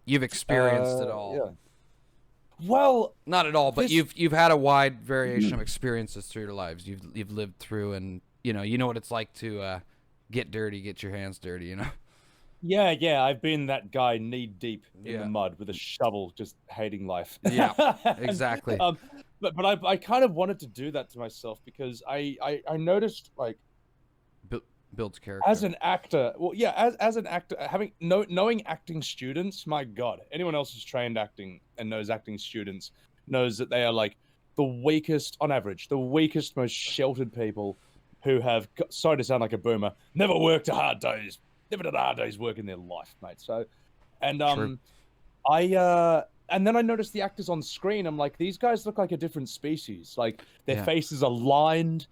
You've experienced it all. yeah. Well, not at all, but you've had a wide variation of experiences through your lives. You've lived through, and you know what it's like to get dirty, get your hands dirty. You know. Yeah, I've been that guy knee deep in the Yeah. mud with a shovel, just hating life. Yeah, exactly. But I kind of wanted to do that to myself because I noticed, like, Builds character. as an actor, well, yeah, as an actor, knowing acting students, my God, anyone else who's trained acting and knows acting students knows that they are like the weakest, on average, the weakest, most sheltered people who have, sorry to sound like a boomer, never worked a hard day's, never done a hard day's work in their life, mate. So, and True. and then I noticed the actors on screen. I'm like, these guys look like a different species. Like their Yeah. faces are lined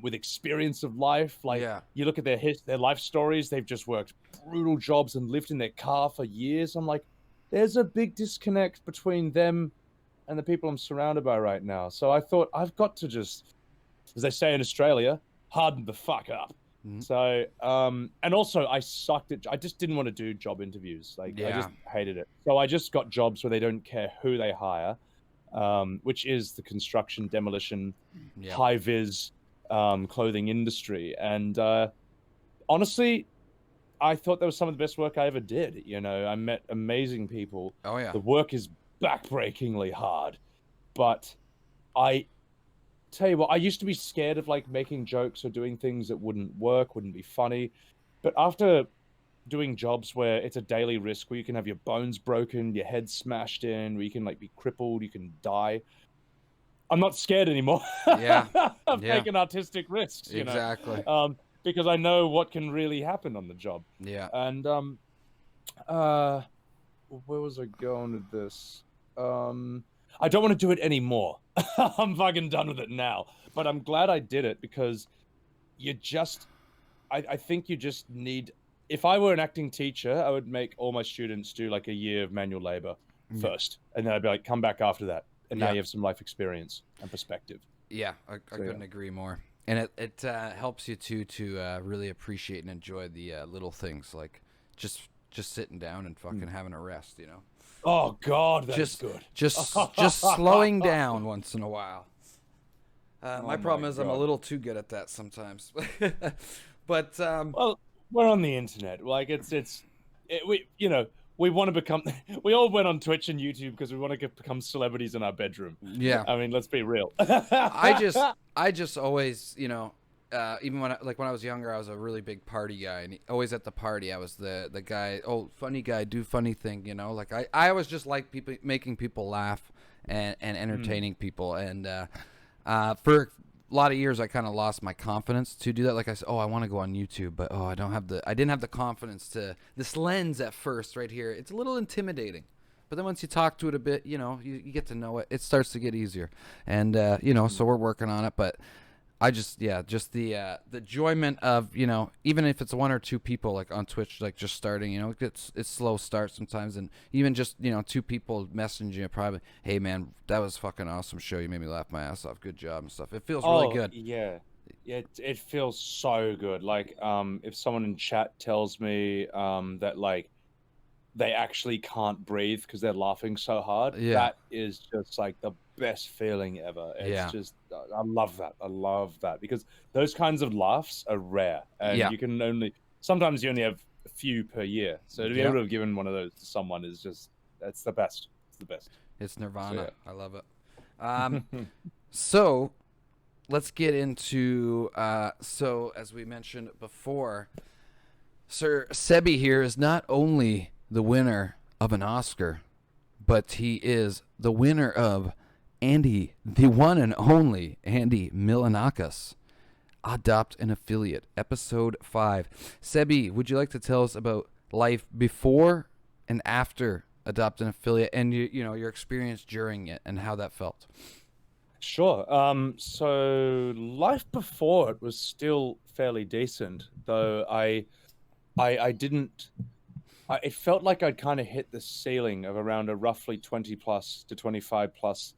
with experience of life. Like you look at their life stories, they've just worked brutal jobs and lived in their car for years. I'm like, there's a big disconnect between them and the people I'm surrounded by right now. So I thought I've got to just, as they say in Australia, harden the fuck up. So, and also I sucked at, I just didn't want to do job interviews. Like I just hated it. So I just got jobs where they don't care who they hire, which is the construction, demolition, high vis, clothing industry. And, honestly, I thought that was some of the best work I ever did. You know, I met amazing people. Oh yeah. The work is backbreakingly hard, but I tell you what, I used to be scared of like making jokes or doing things that wouldn't work, wouldn't be funny. But after doing jobs where it's a daily risk, where you can have your bones broken, your head smashed in, where you can like be crippled, you can die, I'm not scared anymore. Yeah. Of taking artistic risks, you exactly. know? Because I know what can really happen on the job. Yeah. And where was I going with this? I don't want to do it anymore. I'm fucking done with it now. But I'm glad I did it because you just, I think you just need, if I were an acting teacher, I would make all my students do like a year of manual labor first. And then I'd be like, come back after that. And now you have some life experience and perspective. Yeah, I couldn't agree more. And it helps you to really appreciate and enjoy the little things, like just sitting down and fucking having a rest, you know. Oh God, that's good. Just slowing down once in a while. My problem is I'm a little too good at that sometimes. But well, we're on the internet. Like we want to become. We all went on Twitch and YouTube because we want to become celebrities in our bedroom. Yeah. I mean, let's be real. I just always, you know, even when I was younger, I was a really big party guy, and always at the party, I was the guy, funny guy, do funny thing, you know. Like I always just like people, making people laugh and entertaining people, and for a lot of years, I kind of lost my confidence to do that. Like I said, I want to go on YouTube, but I didn't have the confidence to. This lens at first, right here, it's a little intimidating. But then once you talk to it a bit, you know, you get to know it. It starts to get easier, and you know, so we're working on it. But I just the enjoyment of, you know, even if it's one or two people like on Twitch, like just starting, you know, it's slow start sometimes, and even just, you know, two people messaging you probably, hey man, that was fucking awesome show, you made me laugh my ass off, good job and stuff. It feels really good. Yeah, it feels so good. Like if someone in chat tells me that like they actually can't breathe because they're laughing so hard, that is just like the best feeling ever. It's just, I love that because those kinds of laughs are rare, and you can sometimes you only have a few per year. So to be able to have given one of those to someone is just, that's the best. It's the best. It's nirvana. I love it. So let's get into, so as we mentioned before, Sir Sebby here is not only the winner of an Oscar, but he is the winner of Andy, the one and only Andy Milonakis, Adopt an Affiliate, Episode 5. Sebby, would you like to tell us about life before and after Adopt an Affiliate, and you know, your experience during it and how that felt? Sure. So life before it was still fairly decent, though I didn't. It felt like I'd kind of hit the ceiling of around a roughly 20 plus to 25 plus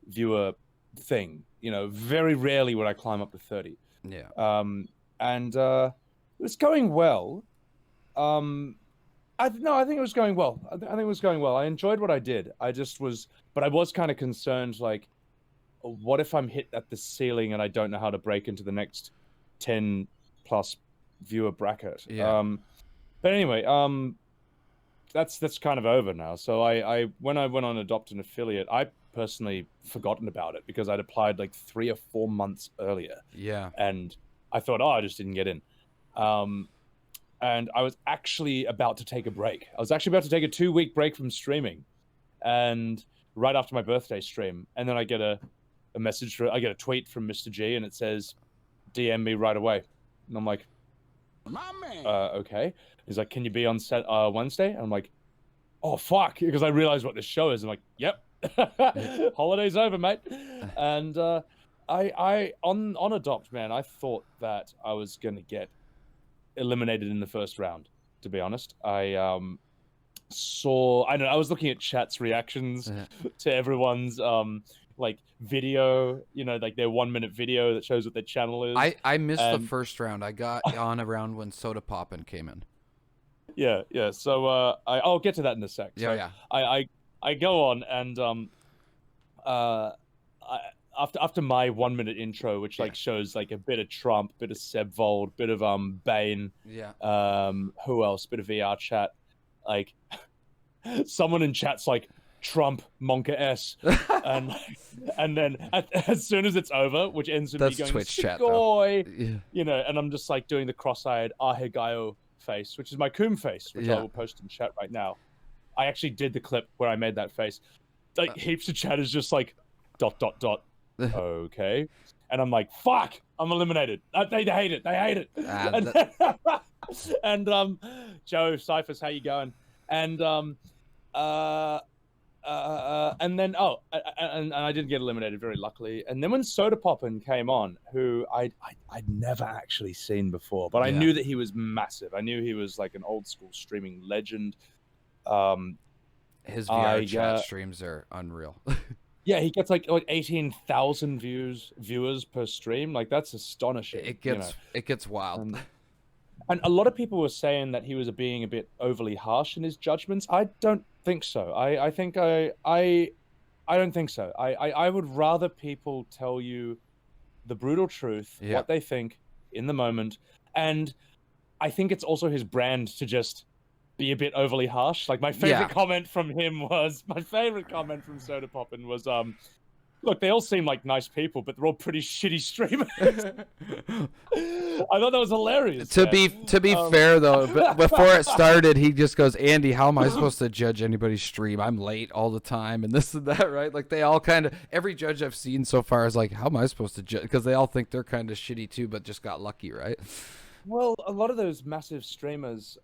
viewer thing. You know, very rarely would I climb up to 30. Yeah. And it was going well. No, I think it was going well. I think it was going well. I enjoyed what I did. But I was kind of concerned, like, what if I'm hit at the ceiling and I don't know how to break into the next 10 plus viewer bracket? Yeah. But anyway, that's kind of over now. So when I went on Adopt an Affiliate, I personally forgotten about it because I'd applied like 3 or 4 months earlier. Yeah. And I thought, oh, I just didn't get in. And I was actually about to take a break. I was actually about to take a 2-week break from streaming, and right after my birthday stream, and then I get a tweet from Mr. G, and it says, "DM me right away," and I'm like, My man. Okay. He's like, "Can you be on set Wednesday?" And I'm like, "Oh fuck," because I realized what this show is. I'm like, "Yep, holiday's over, mate." And I on Adopt, man, I thought that I was gonna get eliminated in the first round, to be honest. I was looking at chat's reactions to everyone's like video, you know, like their 1-minute video that shows what their channel is. I missed the first round. I got on around when Soda Poppin' came in. Yeah. So I'll get to that in a sec. So Yeah. I go on, and after my 1-minute intro, which like shows like a bit of Trump, bit of Sebvold, bit of Bane, who else, bit of VR chat, like someone in chat's like, "Trump Monka S," and then as soon as it's over, which ends with me going, Twitch chat, you know, and I'm just like doing the cross-eyed Ahegayo face, which is my Coom face, which I will post in chat right now. I actually did the clip where I made that face. Like heaps of chat is just like ... Okay, and I'm like, fuck, I'm eliminated. They hate it. They hate it. And Joe Cyphers, how you going? And then and I didn't get eliminated, very luckily. And then when Soda Poppin' came on, who I'd never actually seen before, but I knew that he was massive. I knew he was like an old school streaming legend. His VR chat streams are unreal. Yeah, he gets like 18,000 viewers per stream. Like that's astonishing. It gets wild. And a lot of people were saying that he was being a bit overly harsh in his judgments. I don't think so. I don't think so. I would rather people tell you the brutal truth, what they think in the moment. And I think it's also his brand to just be a bit overly harsh. Like my favorite comment from Soda Poppin' was, look, they all seem like nice people, but they're all pretty shitty streamers. I thought that was hilarious. To be fair though, before it started, he just goes, "Andy, how am I supposed to judge anybody's stream? I'm late all the time and this and that, right?" Like they all kind of, every judge I've seen so far is like, "How am I supposed to judge?" Because they all think they're kind of shitty too, but just got lucky, right? Well, a lot of those massive streamers,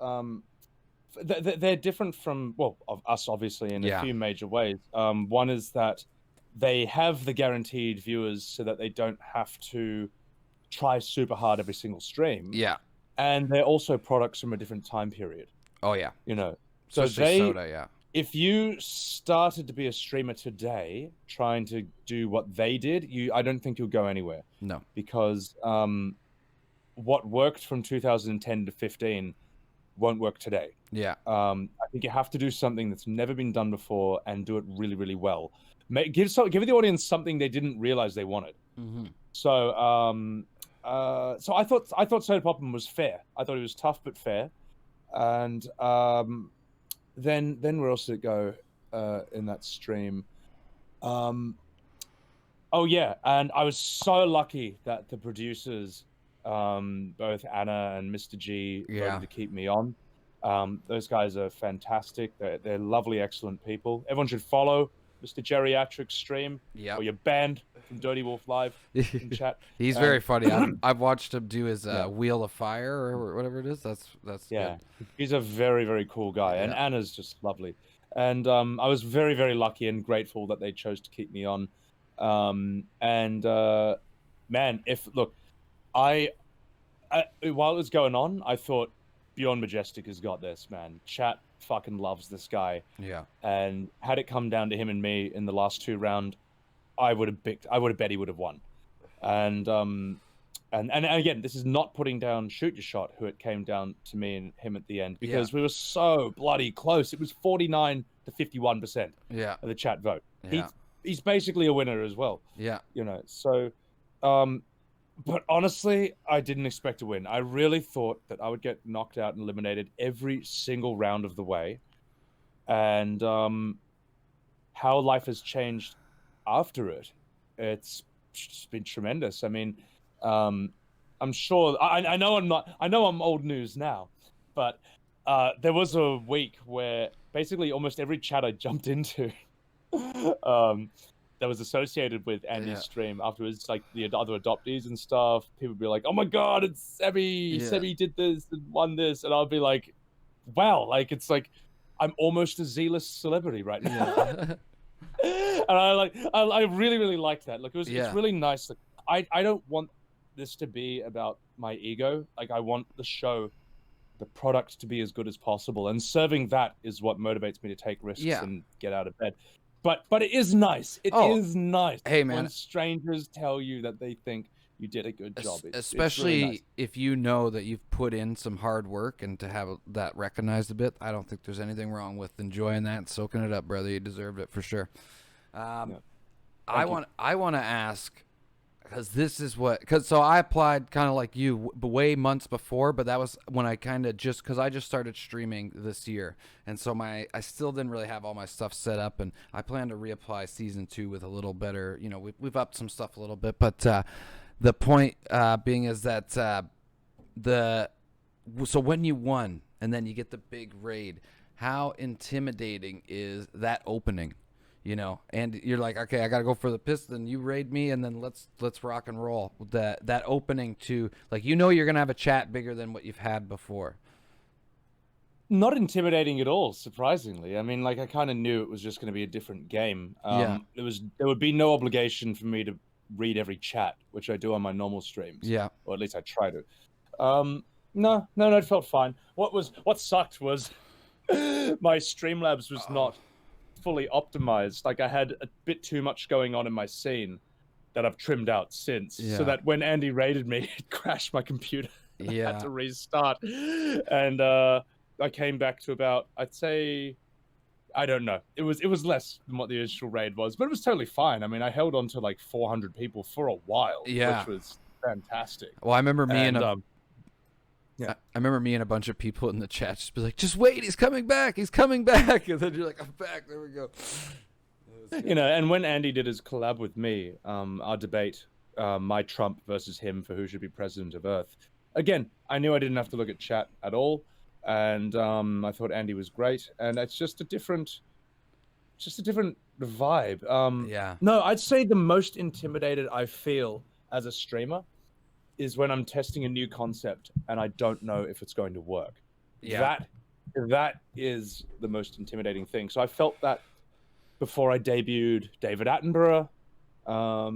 they're different from, well, of us obviously in a few major ways. One is that they have the guaranteed viewers so that they don't have to try super hard every single stream. Yeah. And they're also products from a different time period. Oh yeah. You know, so Soda, if you started to be a streamer today trying to do what they did, I don't think you'll go anywhere. No. Because what worked from 2010 to 15 won't work today. Yeah. I think you have to do something that's never been done before and do it really, really well. Give the audience something they didn't realize they wanted. Mm-hmm. So, so I thought Soda Poppin' was fair. I thought it was tough but fair. And then where else did it go in that stream? Oh yeah, and I was so lucky that the producers, both Anna and Mr. G, voted to keep me on. Those guys are fantastic. They're lovely, excellent people. Everyone should follow Mr. Geriatric stream. Yeah. Or you're banned from DirtyWolf Live in chat. He's very funny. I've watched him do his Wheel of Fire or whatever it is. That's good. He's a very, very cool guy, and Anna's just lovely. And I was very, very lucky and grateful that they chose to keep me on. Man, while it was going on, I thought Beyond Majestic has got this, man. Chat fucking loves this guy. Yeah. And had it come down to him and me in the last 2 rounds, I would have bet he would have won. And again, this is not putting down Shoot Your Shot, who it came down to me and him at the end, because we were so bloody close. It was 49 to 51% of the chat vote. Yeah. He's basically a winner as well. Yeah. You know, so but honestly, I didn't expect to win. I really thought that I would get knocked out and eliminated every single round of the way. And how life has changed after it, it's just been tremendous. I mean, I'm sure I know I'm old news now, but there was a week where basically almost every chat I jumped into that was associated with Andy's stream afterwards, like the other adoptees and stuff, people would be like, "Oh my god, it's Sebby! Sebby did this and won this," and I'll be like, "Wow!" Like it's like I'm almost a Z-list celebrity right now. And I really liked that. Like it's really nice. Like I don't want this to be about my ego. Like I want the show, the product to be as good as possible, and serving that is what motivates me to take risks and get out of bed. But it is nice. It is nice. Hey man, when strangers tell you that they think you did a good job, especially it's really nice. if you know that you've put in some hard work, and to have that recognized a bit, I don't think there's anything wrong with enjoying that and soaking it up, brother. You deserved it for sure. I want to ask, because so I applied kind of like you way months before, but that was when I kind of because I just started streaming this year, and so I still didn't really have all my stuff set up, and I plan to reapply season 2 with a little better, you know, we've upped some stuff a little bit, but the point being is that so when you won and then you get the big raid, how intimidating is that opening? You know, and you're like, okay, I gotta go for the piston. You raid me, and then let's rock and roll. That opening to, like, you know, you're gonna have a chat bigger than what you've had before. Not intimidating at all, surprisingly. I mean, like, I kind of knew it was just gonna be a different game. There would be no obligation for me to read every chat, which I do on my normal streams. Yeah, or at least I try to. No, it felt fine. What sucked was my Streamlabs was not fully optimized. Like I had a bit too much going on in my scene that I've trimmed out since, so that when Andy raided me, it crashed my computer. I had to restart, and I came back to about, I'd say, I don't know, it was less than what the initial raid was, but it was totally fine. I mean, I held on to like 400 people for a while, which was fantastic. Well, I remember I remember me and a bunch of people in the chat just be like, just wait, he's coming back. And then you're like, I'm back. There we go. You know, and when Andy did his collab with me, our debate, my Trump versus him for who should be president of Earth. Again, I knew I didn't have to look at chat at all. And I thought Andy was great. And it's just a different vibe. No, I'd say the most intimidated I feel as a streamer is when I'm testing a new concept and I don't know if it's going to work. That is the most intimidating thing. So I felt that before I debuted David Attenborough. I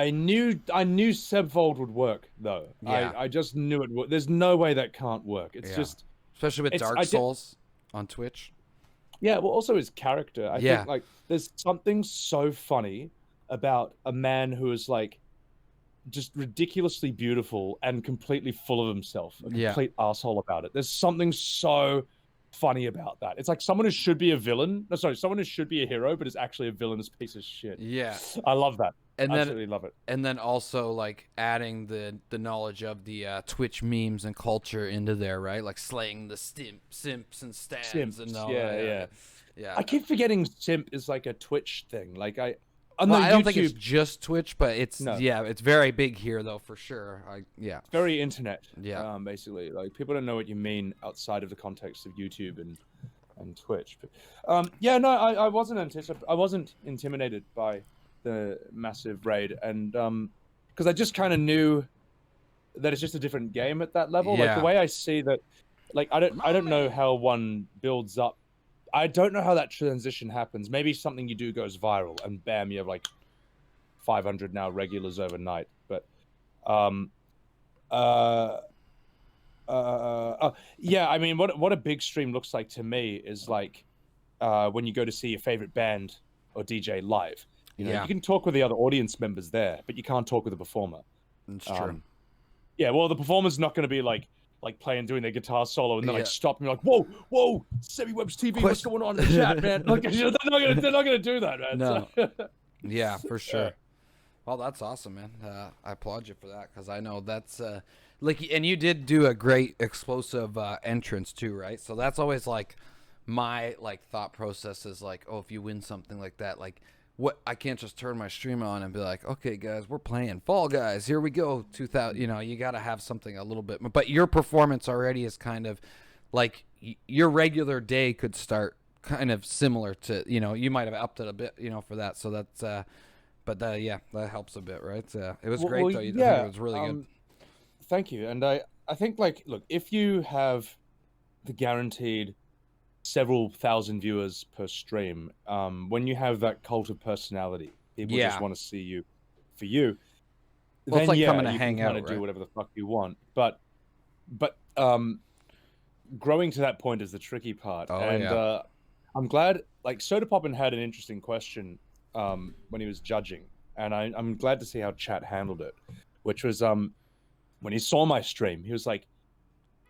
knew Sebvold would work though. I just knew it would. There's no way that can't work. It's just, especially with Dark Souls on Twitch. Yeah, well, also his character. I think like there's something so funny about a man who is like just ridiculously beautiful and completely full of himself, a complete asshole about it. There's something so funny about that. It's like someone who should be a villain. No, sorry, someone who should be a hero, but is actually a villainous piece of shit. Yeah, I love that. And absolutely love it. And then also like adding the knowledge of the Twitch memes and culture into there, right? Like slaying the simps and stans and all that. Yeah. I keep forgetting simp is like a Twitch thing. Like I don't think it's just Twitch, but it's it's very big here though for sure. It's very internet. Yeah, basically, like people don't know what you mean outside of the context of YouTube and Twitch. But I wasn't intimidated by the massive raid, and because I just kind of knew that it's just a different game at that level. Like the way I see that, like I don't know how one builds up I don't know how that transition happens. Maybe something you do goes viral, and bam, you have like 500 now regulars overnight. But um, uh, yeah, I mean, what a big stream looks like to me is like when you go to see your favorite band or DJ live. You know, Yeah. you can talk with the other audience members there, but you can't talk with the performer. It's true. Yeah, well, the performer's not going to be like playing, doing their guitar solo, and then like Yeah. stop and be like, whoa, SebbywebzTV, what's going on in the chat, man? Like, they're not gonna do that, man. No. So, Yeah, for sure. Well, that's awesome, man. I applaud you for that, because I know that's like, and you did do a great explosive entrance too, right? So that's always like my like thought process is like, oh, if you win something like that, like, what, I can't just turn my stream on and be like, okay, guys, we're playing Fall Guys. Here we go. 2000. You know, you got to have something a little bit. But your performance already is kind of like your regular day could start kind of similar to, you know, you might have upped it a bit, you know, for that. So that's, yeah, that helps a bit, right? It was great though. I think it was really good. Thank you. And I think, like, look, if you have the guaranteed several thousand viewers per stream, when you have that cult of personality, people just want to see you for you. Well, then it's like yeah, coming to you hang can out, kind of right? do whatever the fuck you want. But growing to that point is the tricky part. Oh, and yeah. I'm glad, like, Soda Poppin had an interesting question when he was judging, and I'm glad to see how chat handled it, which was when he saw my stream, he was like,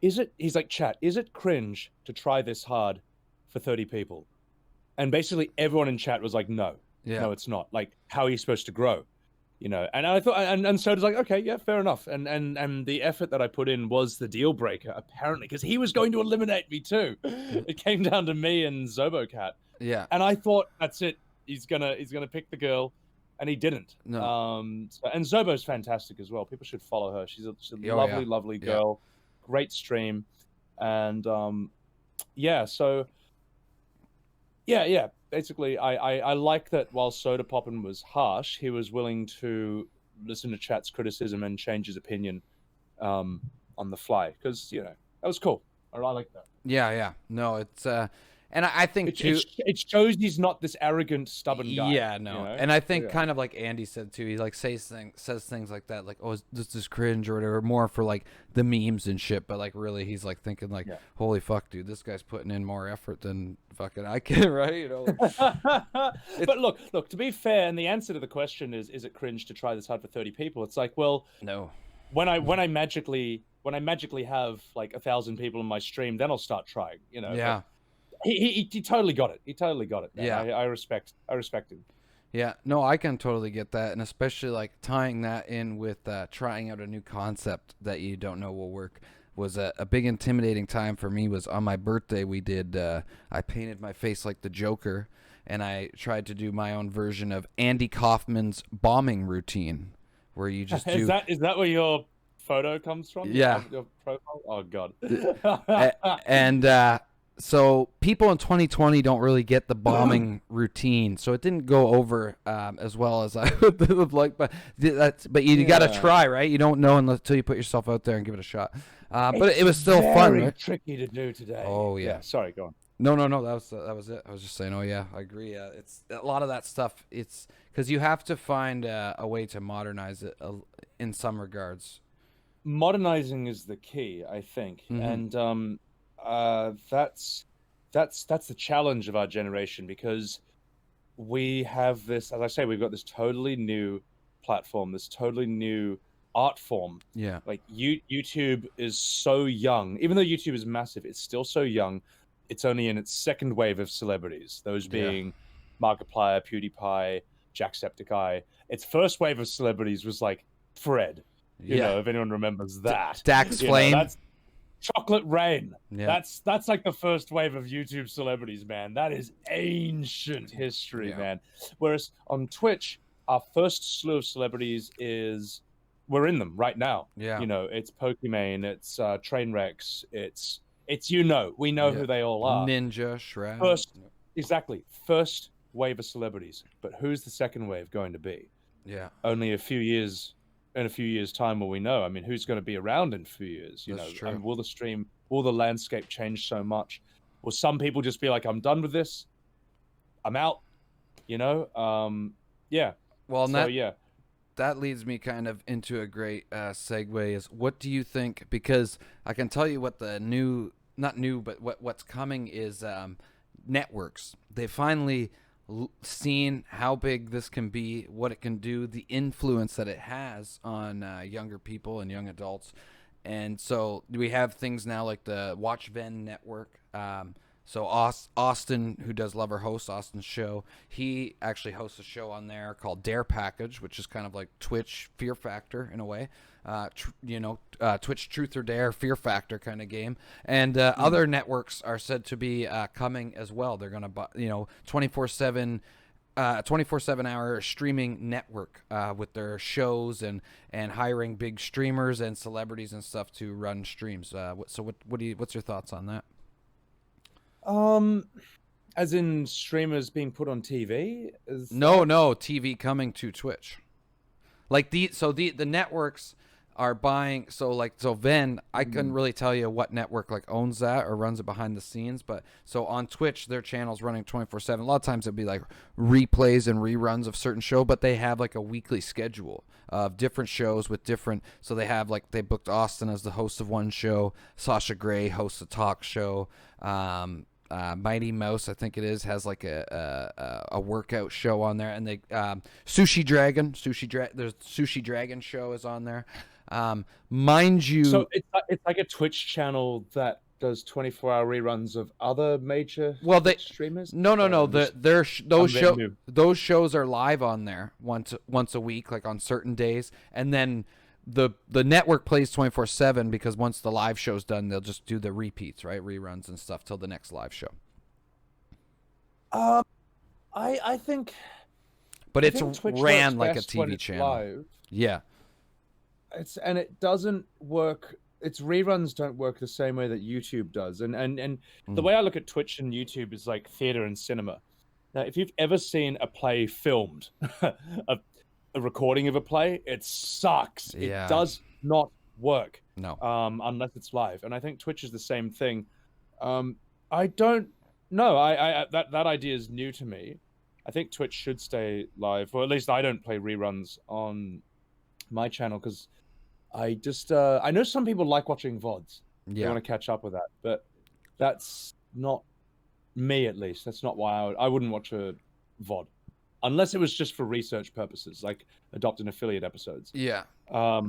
he's like, chat, is it cringe to try this hard for 30 people? And basically everyone in chat was like, no, no, it's not. Like, how are you supposed to grow? You know, and I thought, and so it was like, okay, yeah, fair enough. And the effort that I put in was the deal breaker, apparently, because he was going to eliminate me too. It came down to me and ZoboCat. Yeah. And I thought, that's it. He's gonna pick the girl, and he didn't. No. And Zobo's fantastic as well. People should follow her. She's a lovely, lovely girl. Great stream. And yeah, so yeah. Basically, I like that while Soda Poppin was harsh, he was willing to listen to chat's criticism and change his opinion on the fly, because, you know, that was cool. I like that. Yeah. No, it's and I think too, it shows he's not this arrogant, stubborn guy. Yeah, no, you know? and I think kind of like Andy said too. He like says things like that, like, "Oh, this is cringe" or whatever, more for like the memes and shit. But like, really, he's like thinking like, "Holy fuck, dude, this guy's putting in more effort than fucking I can," right? You know. But look. To be fair, and the answer to the question is it cringe to try this hard for 30 people? It's like, well, no. When I magically have like 1,000 people in my stream, then I'll start trying. You know. Yeah. But he totally got it. He totally got it. Man. Yeah. I respect him. Yeah, no, I can totally get that, and especially like tying that in with trying out a new concept that you don't know will work was a big intimidating time for me. Was on my birthday we did I painted my face like the Joker, and I tried to do my own version of Andy Kaufman's bombing routine, where you just do. Is that where your photo comes from? Yeah. Your profile? Oh God. And so people in 2020 don't really get the bombing routine, so it didn't go over as well as I would like. But you got to try, right? You don't know until you put yourself out there and give it a shot. But it was still fun, right? Tricky to do today. Oh yeah. Sorry, go on. No, that was it. I was just saying. Oh yeah, I agree. It's a lot of that stuff. It's because you have to find a way to modernize it in some regards. Modernizing is the key, I think, and that's the challenge of our generation, because we have this, as I say, we've got this totally new platform, this totally new art form. Yeah. Like YouTube is so young, even though YouTube is massive, it's still so young. It's only in its second wave of celebrities, those being Markiplier, PewDiePie, Jacksepticeye. Its first wave of celebrities was like Fred. You know, if anyone remembers that. Dax Flame. That's Chocolate Rain. Yeah. That's like the first wave of YouTube celebrities, man. That is ancient history, man. Whereas on Twitch, our first slew of celebrities we're in them right now. Yeah. You know, it's Pokimane, it's Trainwrecks, it's we know who they all are. Ninja, Shroud. First wave of celebrities. But who's the second wave going to be? Yeah. Only in a few years' time will we know. I mean, who's going to be around in a few years? You That's know, true. will the landscape change so much? Or some people just be like, I'm done with this. I'm out. You know? Yeah. Well, So yeah. that leads me kind of into a great segue. Is what do you think? Because I can tell you what the new, not new, but what's coming is networks. They finally seen how big this can be, what it can do, the influence that it has on younger people and young adults. And so we have things now like the Watch Ven network. So Austin, who does Lover Host, Austin's show, he actually hosts a show on there called Dare Package, which is kind of like Twitch Fear Factor in a way. Twitch Truth or Dare Fear Factor kind of game. And other networks are said to be coming as well. They're going to, 24/7 hour streaming network with their shows and hiring big streamers and celebrities and stuff to run streams. What's your thoughts on that? As in streamers being put on TV? No, TV coming to Twitch. Like the networks are buying. So Ven, I couldn't really tell you what network like owns that or runs it behind the scenes, but so on Twitch their channel's running 24/7. A lot of times it'd be like replays and reruns of certain show, but they have like a weekly schedule of different shows with different. So they have like they booked Austin as the host of one show, Sasha Grey hosts a talk show. Mighty Mouse, I think it is, has like a workout show on there, and they Sushi Dragon show is on there. Mind you, so it's like a Twitch channel that does 24-hour reruns of other major streamers. No. Those shows are live on there once a week, like on certain days, and then the network plays 24/7 because once the live show's done, they'll just do the repeats, right, reruns and stuff till the next live show. I think, but it's ran like a TV channel. Live. Yeah, it doesn't work. Its reruns don't work the same way that YouTube does, and the way I look at Twitch and YouTube is like theater and cinema. Now, if you've ever seen a play filmed, a recording of a play, it sucks. Yeah. It does not work. No. Unless it's live. And I think Twitch is the same thing. I don't know. I that idea is new to me. I think Twitch should stay live, or at least I don't play reruns on my channel because I just I know some people like watching VODs. Yeah. They want to catch up with that, but that's not me, at least. That's not why I wouldn't watch a VOD. Unless it was just for research purposes, like adopt an affiliate episodes. Yeah. I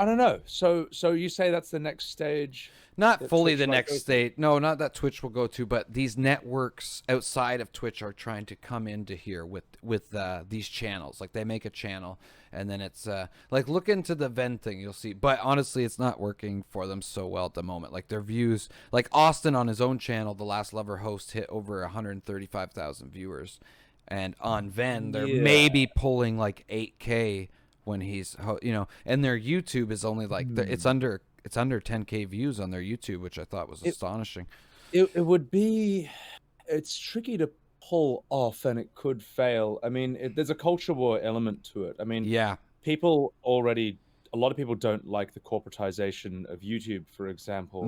don't know. So you say that's the next stage? Not fully the next stage. No, not that Twitch will go to, but these networks outside of Twitch are trying to come into here with these channels. Like they make a channel, and then it's like look into the Ven thing, you'll see. But honestly, it's not working for them so well at the moment. Like their views, like Austin on his own channel, The Last Lover Host, hit over 135,000 viewers, and on Ven they're maybe pulling like 8K when he's and their YouTube is only like it's under 10K views on their YouTube, which I thought was astonishing. It would be, it's tricky to pull off, and it could fail. I mean, there's a culture war element to it. I mean, yeah, a lot of people don't like the corporatization of YouTube, for example,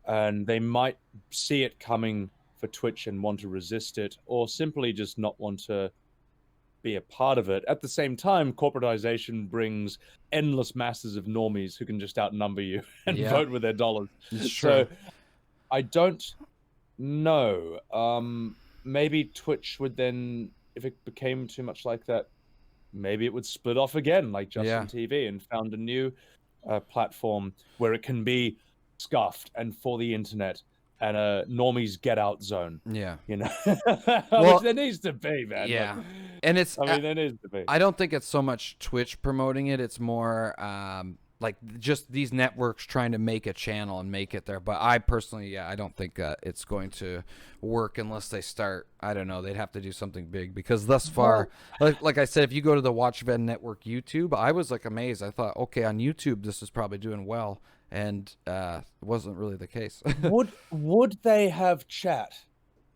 and they might see it coming for Twitch and want to resist it, or simply just not want to be a part of it. At the same time, corporatization brings endless masses of normies who can just outnumber you and vote with their dollars. So I don't know. Maybe Twitch would then, if it became too much like that, maybe it would split off again, like Justin TV, and found a new platform where it can be scuffed and for the internet and a normies get out zone. Yeah. Well, which there needs to be, man. Yeah. And it's, there needs to be. I don't think it's so much Twitch promoting it. It's more like just these networks trying to make a channel and make it there. But I personally, I don't think it's going to work unless they start, I don't know, they'd have to do something big because thus far, like I said, if you go to the Watch Ven Network YouTube, I was like amazed. I thought, okay, on YouTube, this is probably doing well. And it wasn't really the case. Would they have chat?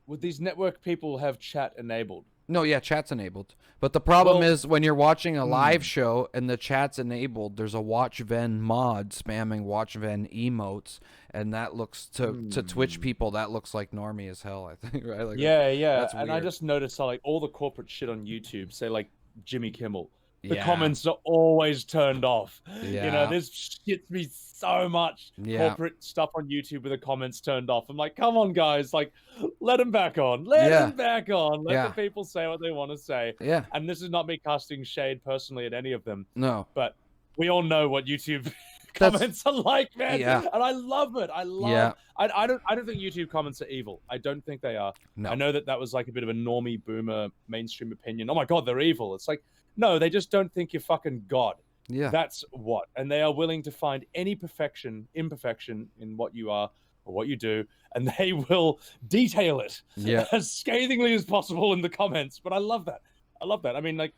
Would these network people have chat enabled? No, yeah, chat's enabled. But the problem Well, is when you're watching a live show and the chat's enabled, there's a watch Ven mod spamming watch Ven emotes, and that looks to Twitch people that looks like normie as hell. I think, right? Like, yeah, yeah. that's And weird. I just noticed how like all the corporate shit on YouTube, say like Jimmy Kimmel, the Yeah. comments are always turned off. You know, Yeah. this shits me so much. Yeah. Corporate stuff on YouTube with the comments turned off. I'm like, come on, guys, like, let them back on. Let Yeah. them back on. Let Yeah. the people say what they want to say. Yeah. And this is not me casting shade personally at any of them. No. But we all know what YouTube That's- comments are like, man. Yeah. And I love it. I love. Yeah. I don't think YouTube comments are evil. I don't think they are. No. I know that was like a bit of a normie boomer mainstream opinion. Oh my god, they're evil. It's like, no, they just don't think you're fucking God. Yeah. That's what. And they are willing to find any imperfection in what you are or what you do, and they will detail it as scathingly as possible in the comments. But I love that. I love that. I mean, like,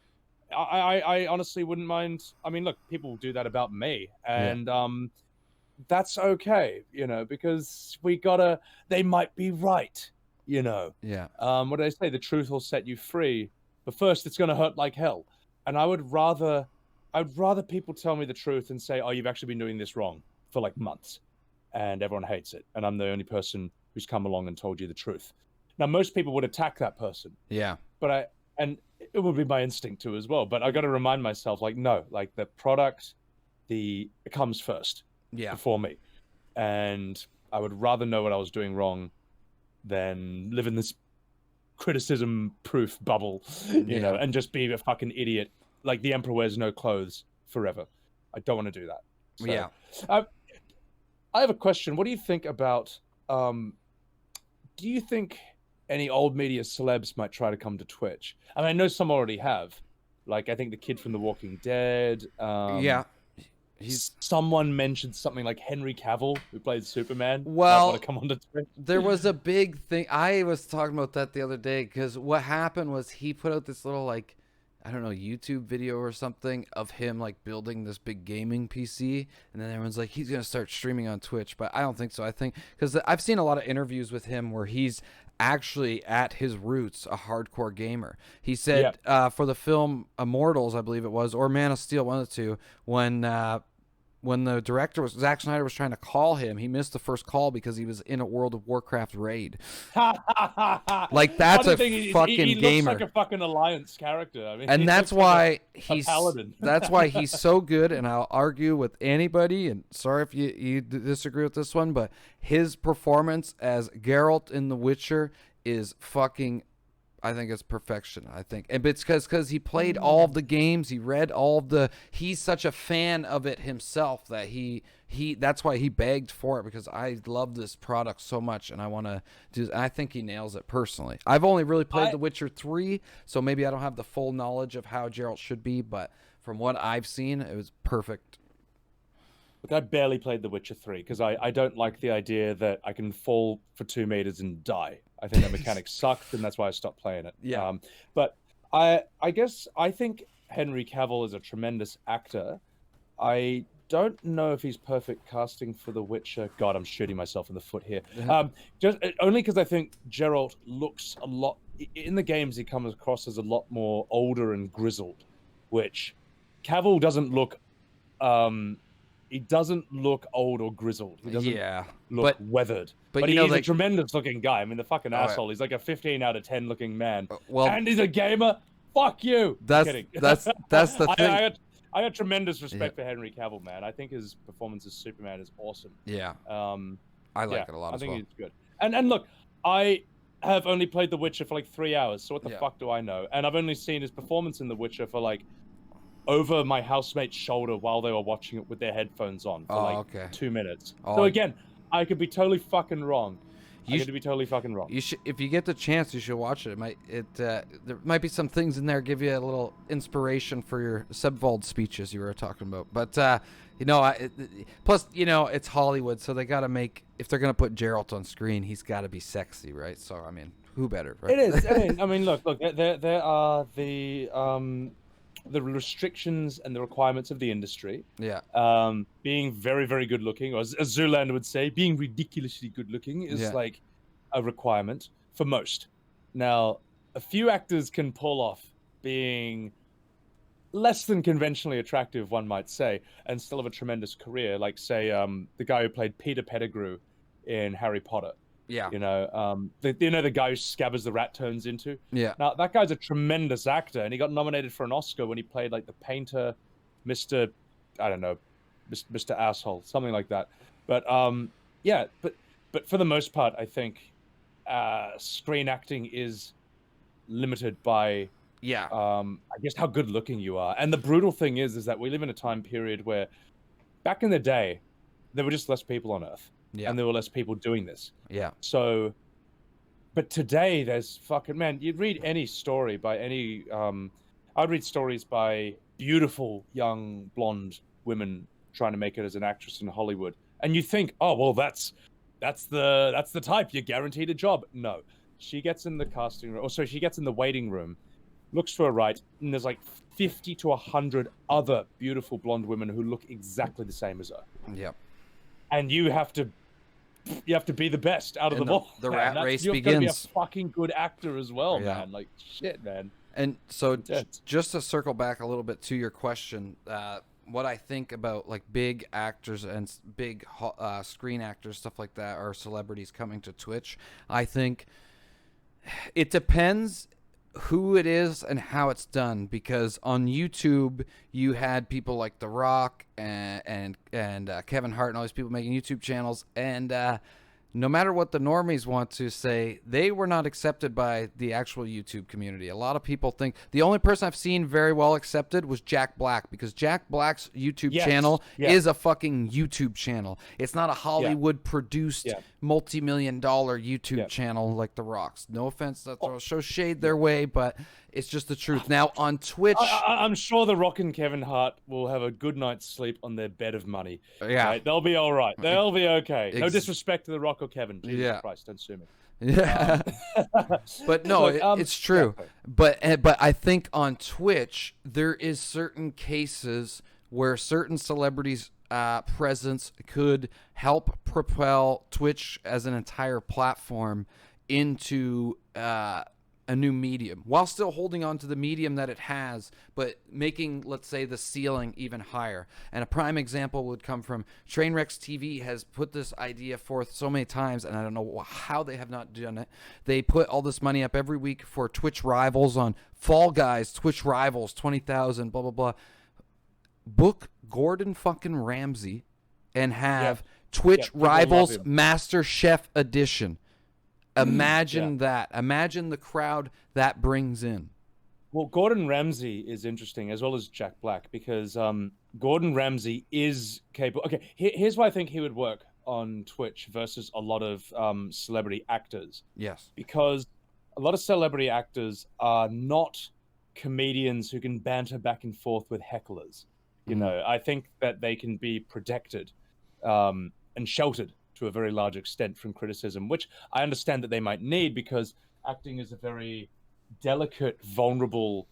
I honestly wouldn't mind. I mean, look, people do that about me, and that's okay, you know, because they might be right, you know. Yeah. What do I say? The truth will set you free, but first it's going to hurt like hell. And I'd rather people tell me the truth and say, oh, you've actually been doing this wrong for like months, and everyone hates it, and I'm the only person who's come along and told you the truth. Now, most people would attack that person. Yeah. But and it would be my instinct to as well. But I got to remind myself, like, no, like the product, it comes first. Yeah. Before me. And I would rather know what I was doing wrong than live in this criticism-proof bubble, you know, and just be a fucking idiot. Like the Emperor wears no clothes forever. I don't want to do that. So, Yeah. I have a question. What do you think about, do you think any old media celebs might try to come to Twitch? I mean, I know some already have. Like, I think the kid from The Walking Dead. Yeah. Someone mentioned something like Henry Cavill, who played Superman. Well, want to come on to Twitch. There was a big thing. I was talking about that the other day because what happened was he put out this little, like, I don't know, YouTube video or something of him like building this big gaming PC, and then everyone's like, he's gonna start streaming on Twitch, but I don't think so. I think because I've seen a lot of interviews with him where he's actually at his roots a hardcore gamer. He said for the film Immortals, I believe it was, or Man of Steel, one of the two, when the director Zack Snyder was trying to call him, he missed the first call because he was in a World of Warcraft raid. Like, that's a fucking he gamer. looks like a fucking Alliance character. I mean, and that's why he's paladin. that's why he's so good. And I'll argue with anybody. And sorry if you disagree with this one, but his performance as Geralt in The Witcher is fucking, I think it's perfection. I think, and it's because he played all of the games, he read all of the. He's such a fan of it himself that he that's why he begged for it, because I love this product so much and I want to do. And I think he nails it personally. I've only really played The Witcher 3, so maybe I don't have the full knowledge of how Geralt should be, but from what I've seen, it was perfect. Look, I barely played The Witcher 3 because I don't like the idea that I can fall for 2 meters and die. I think that mechanic sucked, and that's why I stopped playing it. Yeah. But I guess I think Henry Cavill is a tremendous actor. I don't know if he's perfect casting for The Witcher. God, I'm shooting myself in the foot here. Just only because I think Geralt looks a lot in the games. He comes across as a lot more older and grizzled, which Cavill doesn't look. He doesn't look old or grizzled. He doesn't look weathered. But he's a tremendous looking guy. I mean, the fucking asshole. He's like a 15 out of 10 looking man. And he's a gamer. Fuck you. That's the thing. I got tremendous respect for Henry Cavill, man. I think his performance as Superman is awesome. Yeah. I like it a lot as well. I think he's good. And look, I have only played The Witcher for like 3 hours, so what the fuck do I know? And I've only seen his performance in The Witcher for like over my housemate's shoulder while they were watching it with their headphones on for 2 minutes. So again, I could be totally fucking wrong. I could be totally fucking wrong. You should, if you get the chance, you should watch it. There might be some things in there give you a little inspiration for your Sebwold speeches you were talking about. But plus it's Hollywood, so they got to make, if they're gonna put Geralt on screen, he's got to be sexy, right? So I mean, who better? Right? It is. I mean, look. There are the restrictions and the requirements of the industry. Yeah. Being very, very good looking, or as Zoolander would say, being ridiculously good looking is like a requirement for most. Now, a few actors can pull off being less than conventionally attractive, one might say, and still have a tremendous career. Like, say, the guy who played Peter Pettigrew in Harry Potter. Yeah. The guy who Scabbers the Rat turns into. Yeah. Now, that guy's a tremendous actor, and he got nominated for an Oscar when he played, like, the painter, Mr. Asshole, something like that. But, but for the most part, I think screen acting is limited by, I guess, how good looking you are. And the brutal thing is that we live in a time period where, back in the day, there were just less people on Earth. Yeah. And there were less people doing this. Yeah. So, but today there's man, you'd read any story by any, I'd read stories by beautiful young blonde women trying to make it as an actress in Hollywood. And you think, oh, well, that's the type, you're guaranteed a job. No, she gets in the casting room, she gets in the waiting room, looks to her right, and there's like 50 to 100 other beautiful blonde women who look exactly the same as her. Yeah. And you have to be the best out of them all. The rat race begins. You've got to be a fucking good actor as well, man. Like, shit, man. And so, just to circle back a little bit to your question, what I think about like big actors and big screen actors, stuff like that, or celebrities coming to Twitch, I think it depends who it is and how it's done, because on YouTube you had people like The Rock and Kevin Hart and all these people making YouTube channels, and no matter what the normies want to say, they were not accepted by the actual YouTube community. A lot of people think the only person I've seen very well accepted was Jack Black, because Jack Black's YouTube channel is a fucking YouTube channel. It's not a Hollywood produced multi-million-dollar YouTube channel like The Rock's. No offense, that show shade their way, but it's just the truth. Now on Twitch, I'm sure The Rock and Kevin Hart will have a good night's sleep on their bed of money. Yeah, right? They'll be all right. They'll be okay. No disrespect to The Rock or Kevin. Jesus Christ, don't sue me. Yeah, but no, it's true. But I think on Twitch there is certain cases where certain celebrities' presence could help propel Twitch as an entire platform into a new medium, while still holding on to the medium that it has, but making, let's say, the ceiling even higher. And a prime example would come from Trainwrecks TV has put this idea forth so many times, and I don't know how they have not done it. They put all this money up every week for Twitch Rivals on Fall Guys, Twitch Rivals, 20,000, blah, blah, blah. Book Gordon fucking Ramsay and have Twitch Rivals Master Chef Edition. Imagine that. Imagine the crowd that brings in. Well, Gordon Ramsay is interesting, as well as Jack Black, because Gordon Ramsay is capable. Okay, here's why I think he would work on Twitch versus a lot of celebrity actors. Yes. Because a lot of celebrity actors are not comedians who can banter back and forth with hecklers. You know, I think that they can be protected and sheltered to a very large extent from criticism, which I understand that they might need, because acting is a very delicate, vulnerable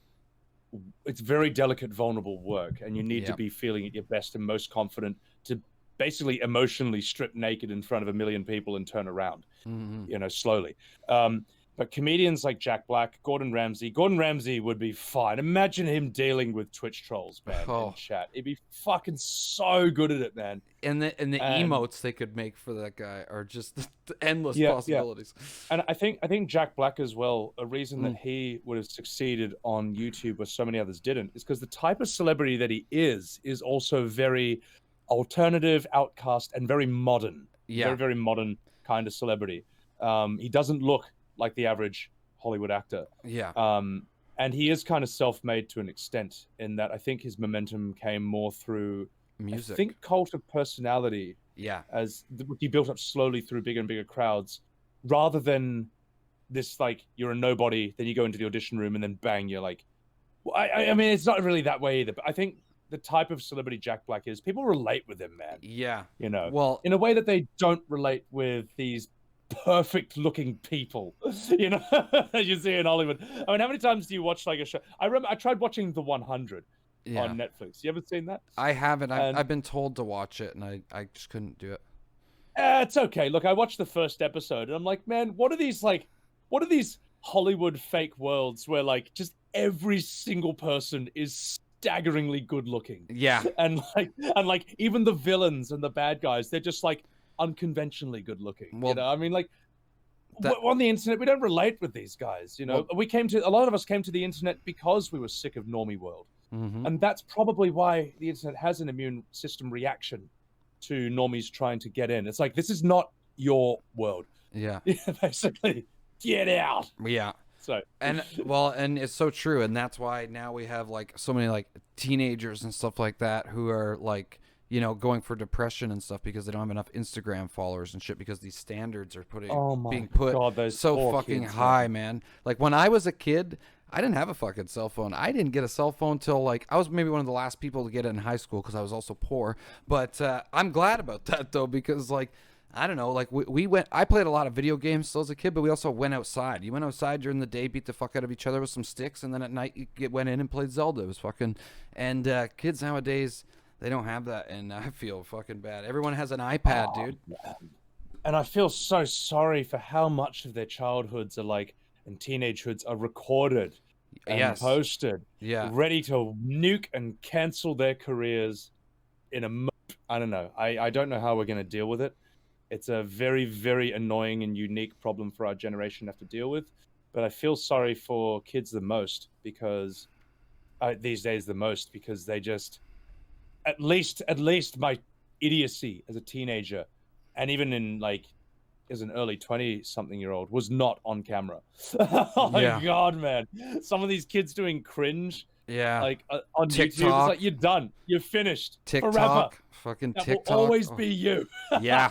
work, and you need to be feeling at your best and most confident to basically emotionally strip naked in front of 1 million people and turn around, you know, slowly. But comedians like Jack Black, Gordon Ramsay would be fine. Imagine him dealing with Twitch trolls, man, in chat. He'd be fucking so good at it, man. And the emotes they could make for that guy are just endless possibilities. And I think Jack Black as well, a reason that he would have succeeded on YouTube where so many others didn't, is because the type of celebrity that he is also very alternative, outcast, and very modern. Yeah. Very, very modern kind of celebrity. He doesn't look like the average Hollywood actor. Yeah. And he is kind of self-made to an extent, in that I think his momentum came more through music. I think cult of personality. Yeah. As he built up slowly through bigger and bigger crowds, rather than this, like, you're a nobody, then you go into the audition room and then bang, you're like, well, I mean, it's not really that way either, but I think the type of celebrity Jack Black is, people relate with him, man. Yeah. You know, well, in a way that they don't relate with these perfect looking people, you know, as you see in Hollywood. I mean, how many times do you watch like a show? I remember I tried watching The 100 on Netflix. You ever seen that? I haven't. I've been told to watch it, and I just couldn't do it. It's okay. Look, I watched the first episode, and I'm like, man, what are these Hollywood fake worlds where like just every single person is staggeringly good looking. Yeah. And like even the villains and the bad guys, they're just like unconventionally good looking. Well, you know, I mean, like on the internet, we don't relate with these guys. You know, a lot of us came to the internet because we were sick of normie world, and that's probably why the internet has an immune system reaction to normies trying to get in. It's like, this is not your world. Yeah. Basically, get out. Yeah. So and it's so true, and that's why now we have like so many like teenagers and stuff like that who are like, you know, going for depression and stuff because they don't have enough Instagram followers and shit because these standards are being put so fucking kids, high, man. Like when I was a kid, I didn't have a fucking cell phone. I didn't get a cell phone till like I was maybe one of the last people to get it in high school because I was also poor. But I'm glad about that though, because like I don't know, like I played a lot of video games still as a kid, but we also went outside. You went outside during the day, beat the fuck out of each other with some sticks, and then at night you went in and played Zelda. It was fucking, and kids nowadays, they don't have that, and I feel fucking bad. Everyone has an iPad, dude. Man. And I feel so sorry for how much of their childhoods are like, and teenagehoods are recorded and posted, ready to nuke and cancel their careers in a I don't know. I don't know how we're going to deal with it. It's a very, very annoying and unique problem for our generation to have to deal with. But I feel sorry for kids the most because these days because they just, at least my idiocy as a teenager, and even in like as an early 20-something-year-old, was not on camera. Oh my God, man! Some of these kids doing cringe. Yeah, like on TikTok. YouTube, it's like you're done, you're finished. TikTok, forever. Fucking that TikTok will always be you. Yeah,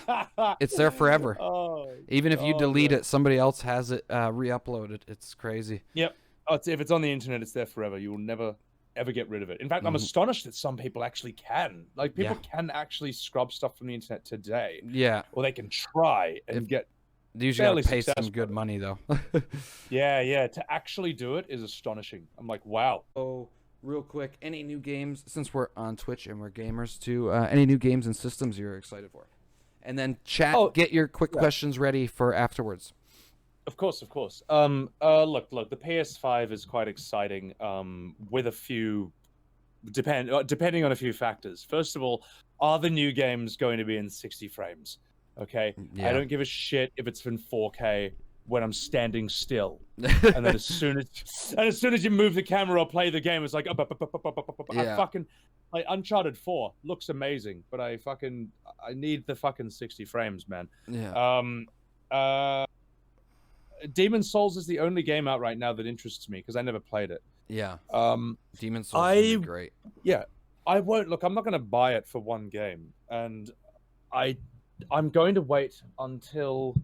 it's there forever. Even if you delete man. it, somebody else has it re-uploaded. It's crazy. Yep. If it's on the internet, it's there forever. You will never ever get rid of it. In fact, I'm astonished that some people actually can. Like people can actually scrub stuff from the internet today. Yeah. Or they can try and get. They usually gotta pay some good money though. Yeah. To actually do it is astonishing. I'm like, wow. Oh, real quick, any new games, since we're on Twitch and we're gamers too, any new games and systems you're excited for? And then chat, get your quick questions ready for afterwards. Of course. Look, the PS5 is quite exciting, with a few, depending on a few factors. First of all, are the new games going to be in 60 frames? Okay, I don't give a shit if it's in 4K when I'm standing still, and then as soon as you move the camera or play the game, it's like I fucking like Uncharted 4 looks amazing, but I need the fucking 60 frames, man. Demon's Souls is the only game out right now that interests me because I never played it. Yeah. Demon's Souls would be great. Yeah, I won't look. I'm not going to buy it for one game, and I'm going to wait until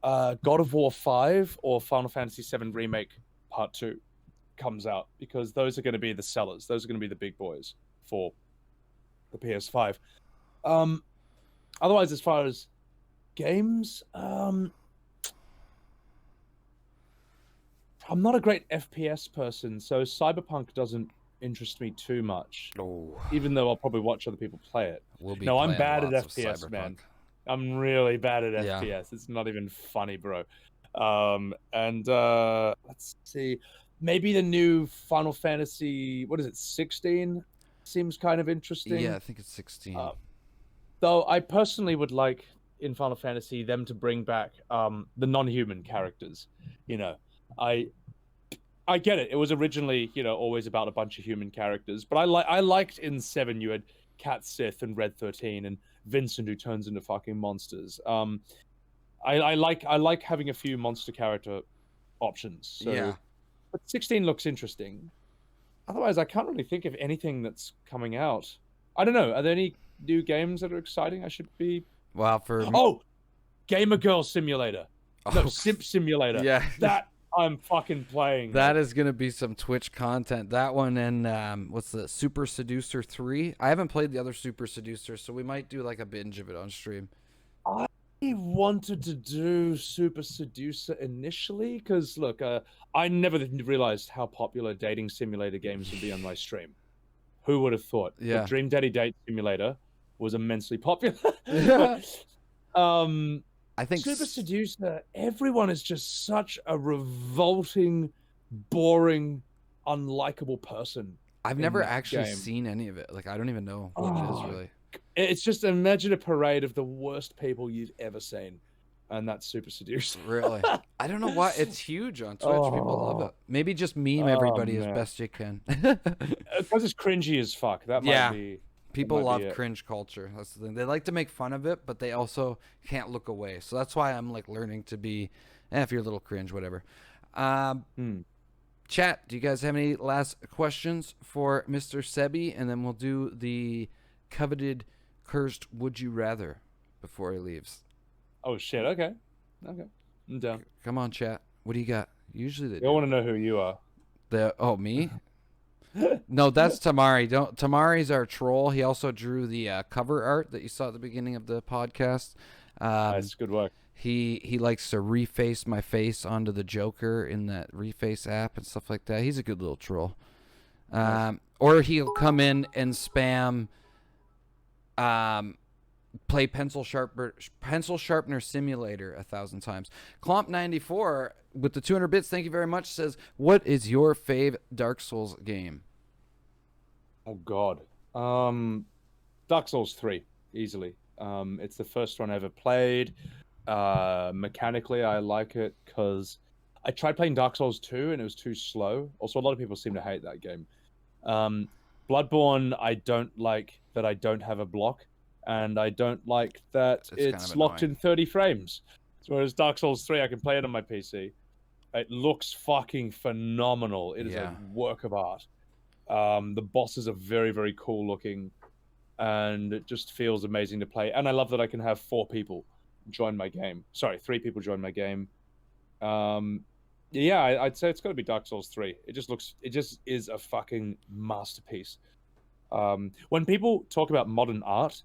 God of War 5 or Final Fantasy 7 Remake Part 2 comes out, because those are going to be the sellers. Those are going to be the big boys for the PS5. Otherwise, as far as games, I'm not a great FPS person, so Cyberpunk doesn't interest me too much. Even though I'll probably watch other people play it. I'm bad at FPS, man. I'm really bad at FPS. It's not even funny, bro. Let's see. Maybe the new Final Fantasy, 16? Seems kind of interesting. Yeah, I think it's 16. Though I personally would like, in Final Fantasy, them to bring back the non-human characters. You know, I get it. It was originally, always about a bunch of human characters. But I liked in 7 you had Cat Sith and Red 13 and Vincent who turns into fucking monsters. I like having a few monster character options. So, yeah. But 16 looks interesting. Otherwise, I can't really think of anything that's coming out. I don't know. Are there any new games that are exciting I should be... Wow, Gamer Girl Simulator. No, Simp Simulator. Yeah. That I'm fucking playing. That is going to be some Twitch content. That one and what's the Super Seducer 3? I haven't played the other Super Seducer, so we might do like a binge of it on stream. I wanted to do Super Seducer initially because, look, I never realized how popular dating simulator games would be on my stream. Who would have thought? Yeah. The Dream Daddy Date Simulator was immensely popular. I think Super Seducer, everyone is just such a revolting, boring, unlikable person. I've In never that actually game. seen any of it. Like, I don't even know what it is Oh, really. it's just imagine a parade of the worst people you've ever seen, and that's Super Seducer. Really? I don't know why. It's huge on Twitch. People love Oh, it. Maybe just meme oh everybody as man, best you can. because it's cringy as fuck. That might Yeah. be. That People might be love it. cringe culture. That's the thing. They like to make fun of it, but they also can't look away. So that's why I'm like learning to be, if you're a little cringe, whatever. Um, Hmm. Chat, do you guys have any last questions for Mr. Sebi? And then we'll do the coveted, cursed would you rather before he leaves. Oh shit. Okay. Okay. I'm down. Come on, chat. What do you got? Usually they I do. want to know who you are. Me? No, that's Tamari. Don't Tamari's our troll. He also drew the cover art that you saw at the beginning of the podcast. Nice. Good work. He likes to reface my face onto the Joker in that reface app and stuff like that. He's a good little troll. Nice. Or he'll come in and spam play pencil sharpener simulator 1,000 times. Clomp94 with the 200 bits, thank you very much, says, what is your fave Dark Souls game? Oh god. Dark Souls 3, easily. It's the first one I ever played. Mechanically, I like it because I tried playing Dark Souls 2 and it was too slow. Also, a lot of people seem to hate that game. Bloodborne, I don't like that I don't have a block, and I don't like that it's kind of locked annoying. in 30 frames. Whereas Dark Souls 3, I can play it on my PC. It looks fucking phenomenal. It is Yeah. a work of art. The bosses are very, very cool looking, and it just feels amazing to play. And I love that I can have 4 people join my game. Sorry, 3 people join my game. Yeah, I'd say it's got to be Dark Souls 3. It just is a fucking masterpiece. When people talk about modern art,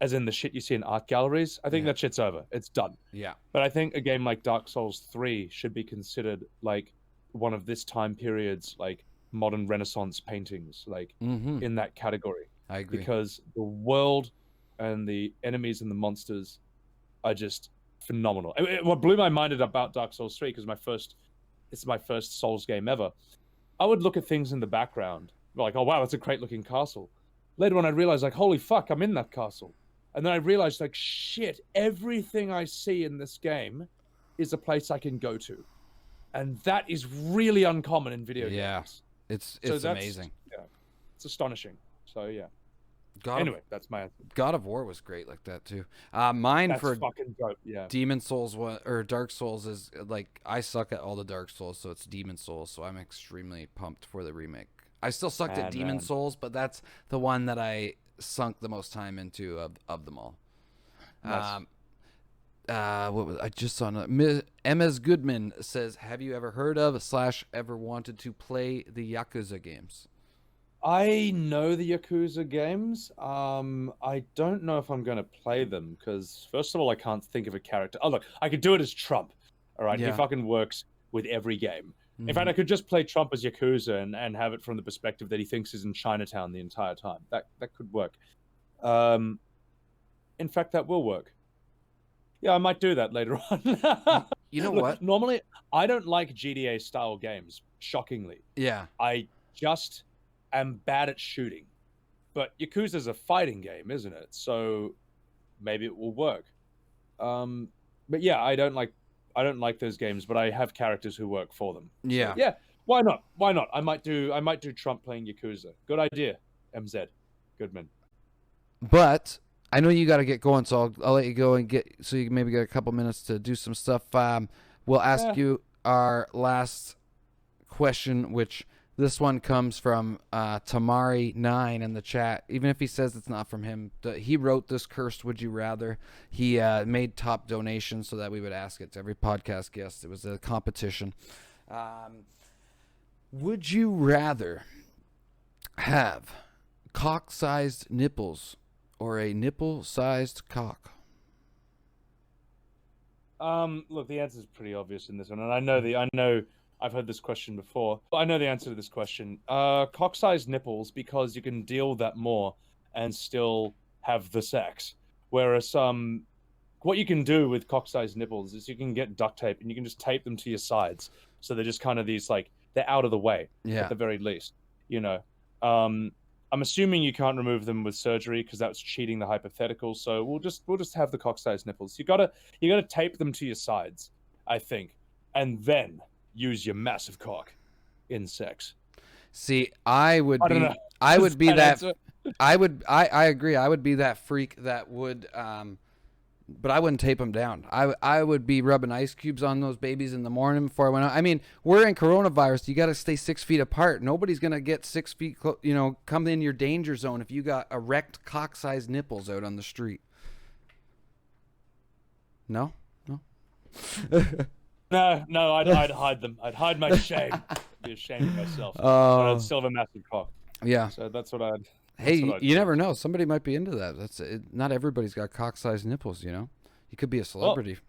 as in the shit you see in art galleries, I think that shit's over. It's done. Yeah. But I think a game like Dark Souls 3 should be considered like one of this time period's like modern Renaissance paintings, like in that category. I agree. Because the world and the enemies and the monsters are just phenomenal. What blew my mind about Dark Souls 3, because it's my first Souls game ever. I would look at things in the background, like, oh wow, it's a great looking castle. Later on, I realized, like, holy fuck, I'm in that castle. And then I realized, like, shit, everything I see in this game is a place I can go to. And that is really uncommon in video games. It's So amazing. Yeah, it's astonishing. So, yeah. Anyway, that's my answer. God of War was great like that too. Mine That's for fucking dope, yeah. Demon Souls or Dark Souls is like I suck at all the Dark Souls, so it's Demon Souls. So I'm extremely pumped for the remake. I still sucked at Demon Souls, but that's the one that I sunk the most time into of them all. Nice. What was I just saw? Ms. Goodman says, "Have you ever heard of / ever wanted to play the Yakuza games?" I know the Yakuza games. I don't know if I'm going to play them because, first of all, I can't think of a character. Oh, look, I could do it as Trump. All right, he Yeah. fucking works with every game. In fact, I could just play Trump as Yakuza and have it from the perspective that he thinks is in Chinatown the entire time. That could work. In fact, that will work. Yeah, I might do that later on. You know Look, what? Normally, I don't like GTA style games. Shockingly, Yeah. I just am bad at shooting. But Yakuza's a fighting game, isn't it? So maybe it will work. But yeah, I don't like those games, but I have characters who work for them. Yeah. So, yeah. Why not? Why not? I might do Trump playing Yakuza. Good idea, MZ. Goodman. But I know you got to get going, so I'll let you go and so you can maybe get a couple minutes to do some stuff. We'll ask you our last question, which this one comes from Tamari9 in the chat. Even if he says it's not from him, he wrote this cursed would you rather. He made top donations so that we would ask it to every podcast guest. It was a competition. Would you rather have cock-sized nipples or a nipple-sized cock? Look, the answer is pretty obvious in this one, and I know I've heard this question before. But I know the answer to this question. Cock-sized nipples, because you can deal with that more and still have the sex. Whereas what you can do with cock-sized nipples is you can get duct tape and you can just tape them to your sides, so they're just kind of these like they're out of the way at the very least. You know, I'm assuming you can't remove them with surgery because that's cheating the hypothetical. So we'll just have the cock-sized nipples. You gotta tape them to your sides, I think, and then use your massive cock in sex. See, I would don't be, know. I would be that, answer? I agree. I would be that freak that would, but I wouldn't tape them down. I would be rubbing ice cubes on those babies in the morning before I went out. I mean, we're in coronavirus. You got to stay 6 feet apart. Nobody's going to get 6 feet, come in your danger zone if you got erect cock-sized nipples out on the street. No? No, I'd hide them. I'd hide my shame. I'd be ashamed of myself. But I'd still have a massive cock. Yeah. So that's what I'd... Hey, you never know. Somebody might be into that. That's it. Not everybody's got cock-sized nipples, you know? You could be a celebrity. Well,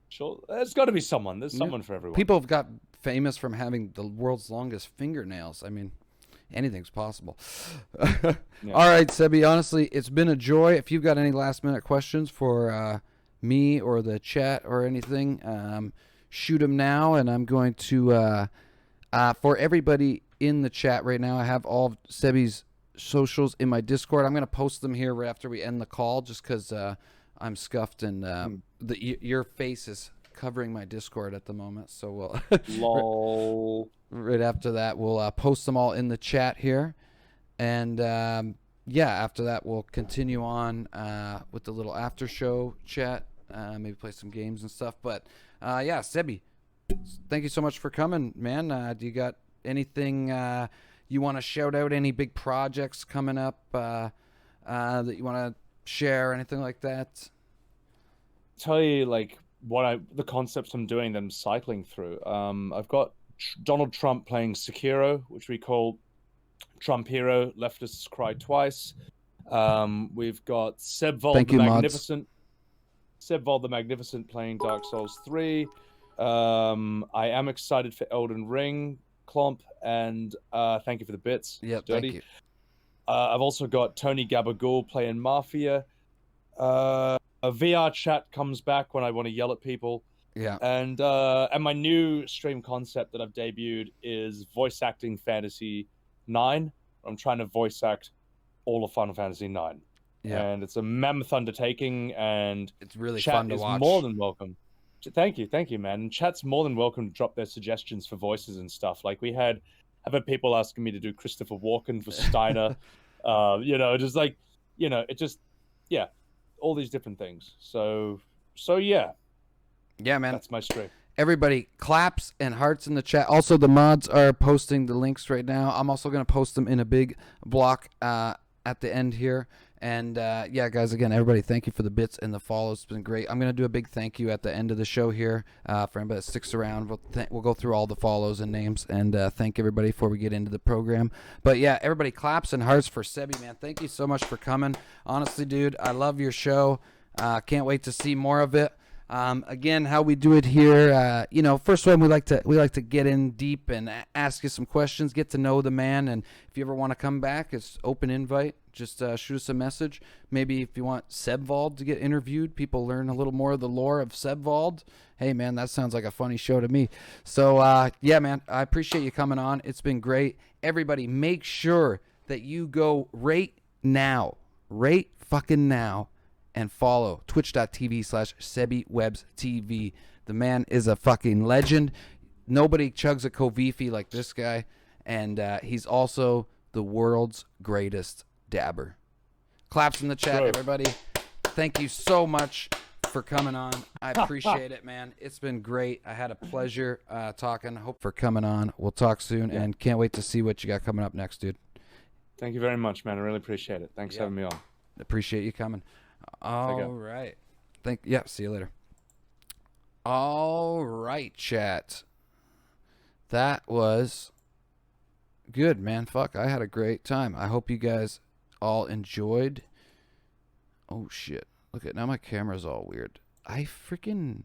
sure. There's got to be someone. There's someone for everyone. People have got famous from having the world's longest fingernails. I mean, anything's possible. Yeah. All right, Sebby, honestly, it's been a joy. If you've got any last-minute questions for me or the chat or anything, shoot them now, and I'm going to, for everybody in the chat right now, I have all of Sebby's socials in my Discord. I'm going to post them here right after we end the call just because I'm scuffed and your face is covering my Discord at the moment. So we'll lol. Right after that, we'll post them all in the chat here. And yeah, after that, we'll continue on with the little after show chat, maybe play some games and stuff. But yeah, Sebby, thank you so much for coming, man. Do you got anything you want to shout out? Any big projects coming up that you want to share, anything like that? Tell you like the concepts I'm doing that I'm cycling through. I've got Donald Trump playing Sekiro, which we call Trump Hero, Leftists Cry Twice. We've got Sebvold the Magnificent. Sebvold the Magnificent playing Dark Souls 3. I am excited for Elden Ring, Clomp, and thank you for the bits. Yeah, Dirty. thank you. I've also got Tony Gabagool playing Mafia. A VR chat comes back when I want to yell at people. Yeah. And my new stream concept that I've debuted is voice acting Fantasy 9. I'm trying to voice act all of Final Fantasy 9. Yeah. And it's a mammoth undertaking, and it's really chat fun to is watch. More than welcome. Thank you, man. And chat's more than welcome to drop their suggestions for voices and stuff. Like I've had people asking me to do Christopher Walken for Steiner. Just like, it just, yeah, all these different things. So yeah. Yeah, man. That's my stream. Everybody, claps and hearts in the chat. Also, the mods are posting the links right now. I'm also going to post them in a big block at the end here. And yeah, guys, again, everybody, thank you for the bits and the follows. It's been great. I'm going to do a big thank you at the end of the show here for anybody that sticks around. We'll go through all the follows and names and thank everybody before we get into the program. But yeah, everybody, claps and hearts for Sebby, man. Thank you so much for coming. Honestly, dude, I love your show. Can't wait to see more of it. Again, how we do it here, first one, we like to get in deep and ask you some questions, get to know the man, and if you ever want to come back, it's open invite. Just shoot us a message. Maybe if you want Sebvold to get interviewed, people learn a little more of the lore of Sebvold. Hey, man, that sounds like a funny show to me. So, yeah, man, I appreciate you coming on. It's been great. Everybody, make sure that you go right fucking now, and follow twitch.tv/SebbywebzTV. The man is a fucking legend. Nobody chugs a Kovifi like this guy. And he's also the world's greatest dabber. Claps in the chat, everybody. Thank you so much for coming on. I appreciate it, man. It's been great. I had a pleasure talking. Hope for coming on. We'll talk soon, and can't wait to see what you got coming up next, dude. Thank you very much, man. I really appreciate it. Thanks for having me on. Appreciate you coming. All right. See you later. All right, chat. That was good, man. Fuck, I had a great time. I hope you guys all enjoyed. Oh, shit. Look at now my camera's all weird. I freaking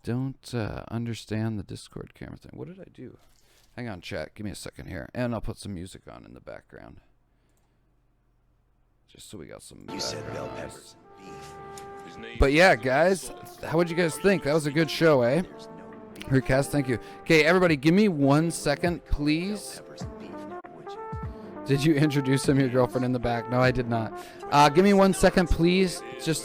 don't understand the Discord camera thing. What did I do? Hang on, chat. Give me a second here. And I'll put some music on in the background. Just so we got some. You said bell peppers and beef. But yeah, guys, how would you guys think? That was a good show, eh? Recast, thank you. Okay, everybody, give me 1 second, please. Did you introduce him, your girlfriend in the back? No, I did not. Give me 1 second, please. Just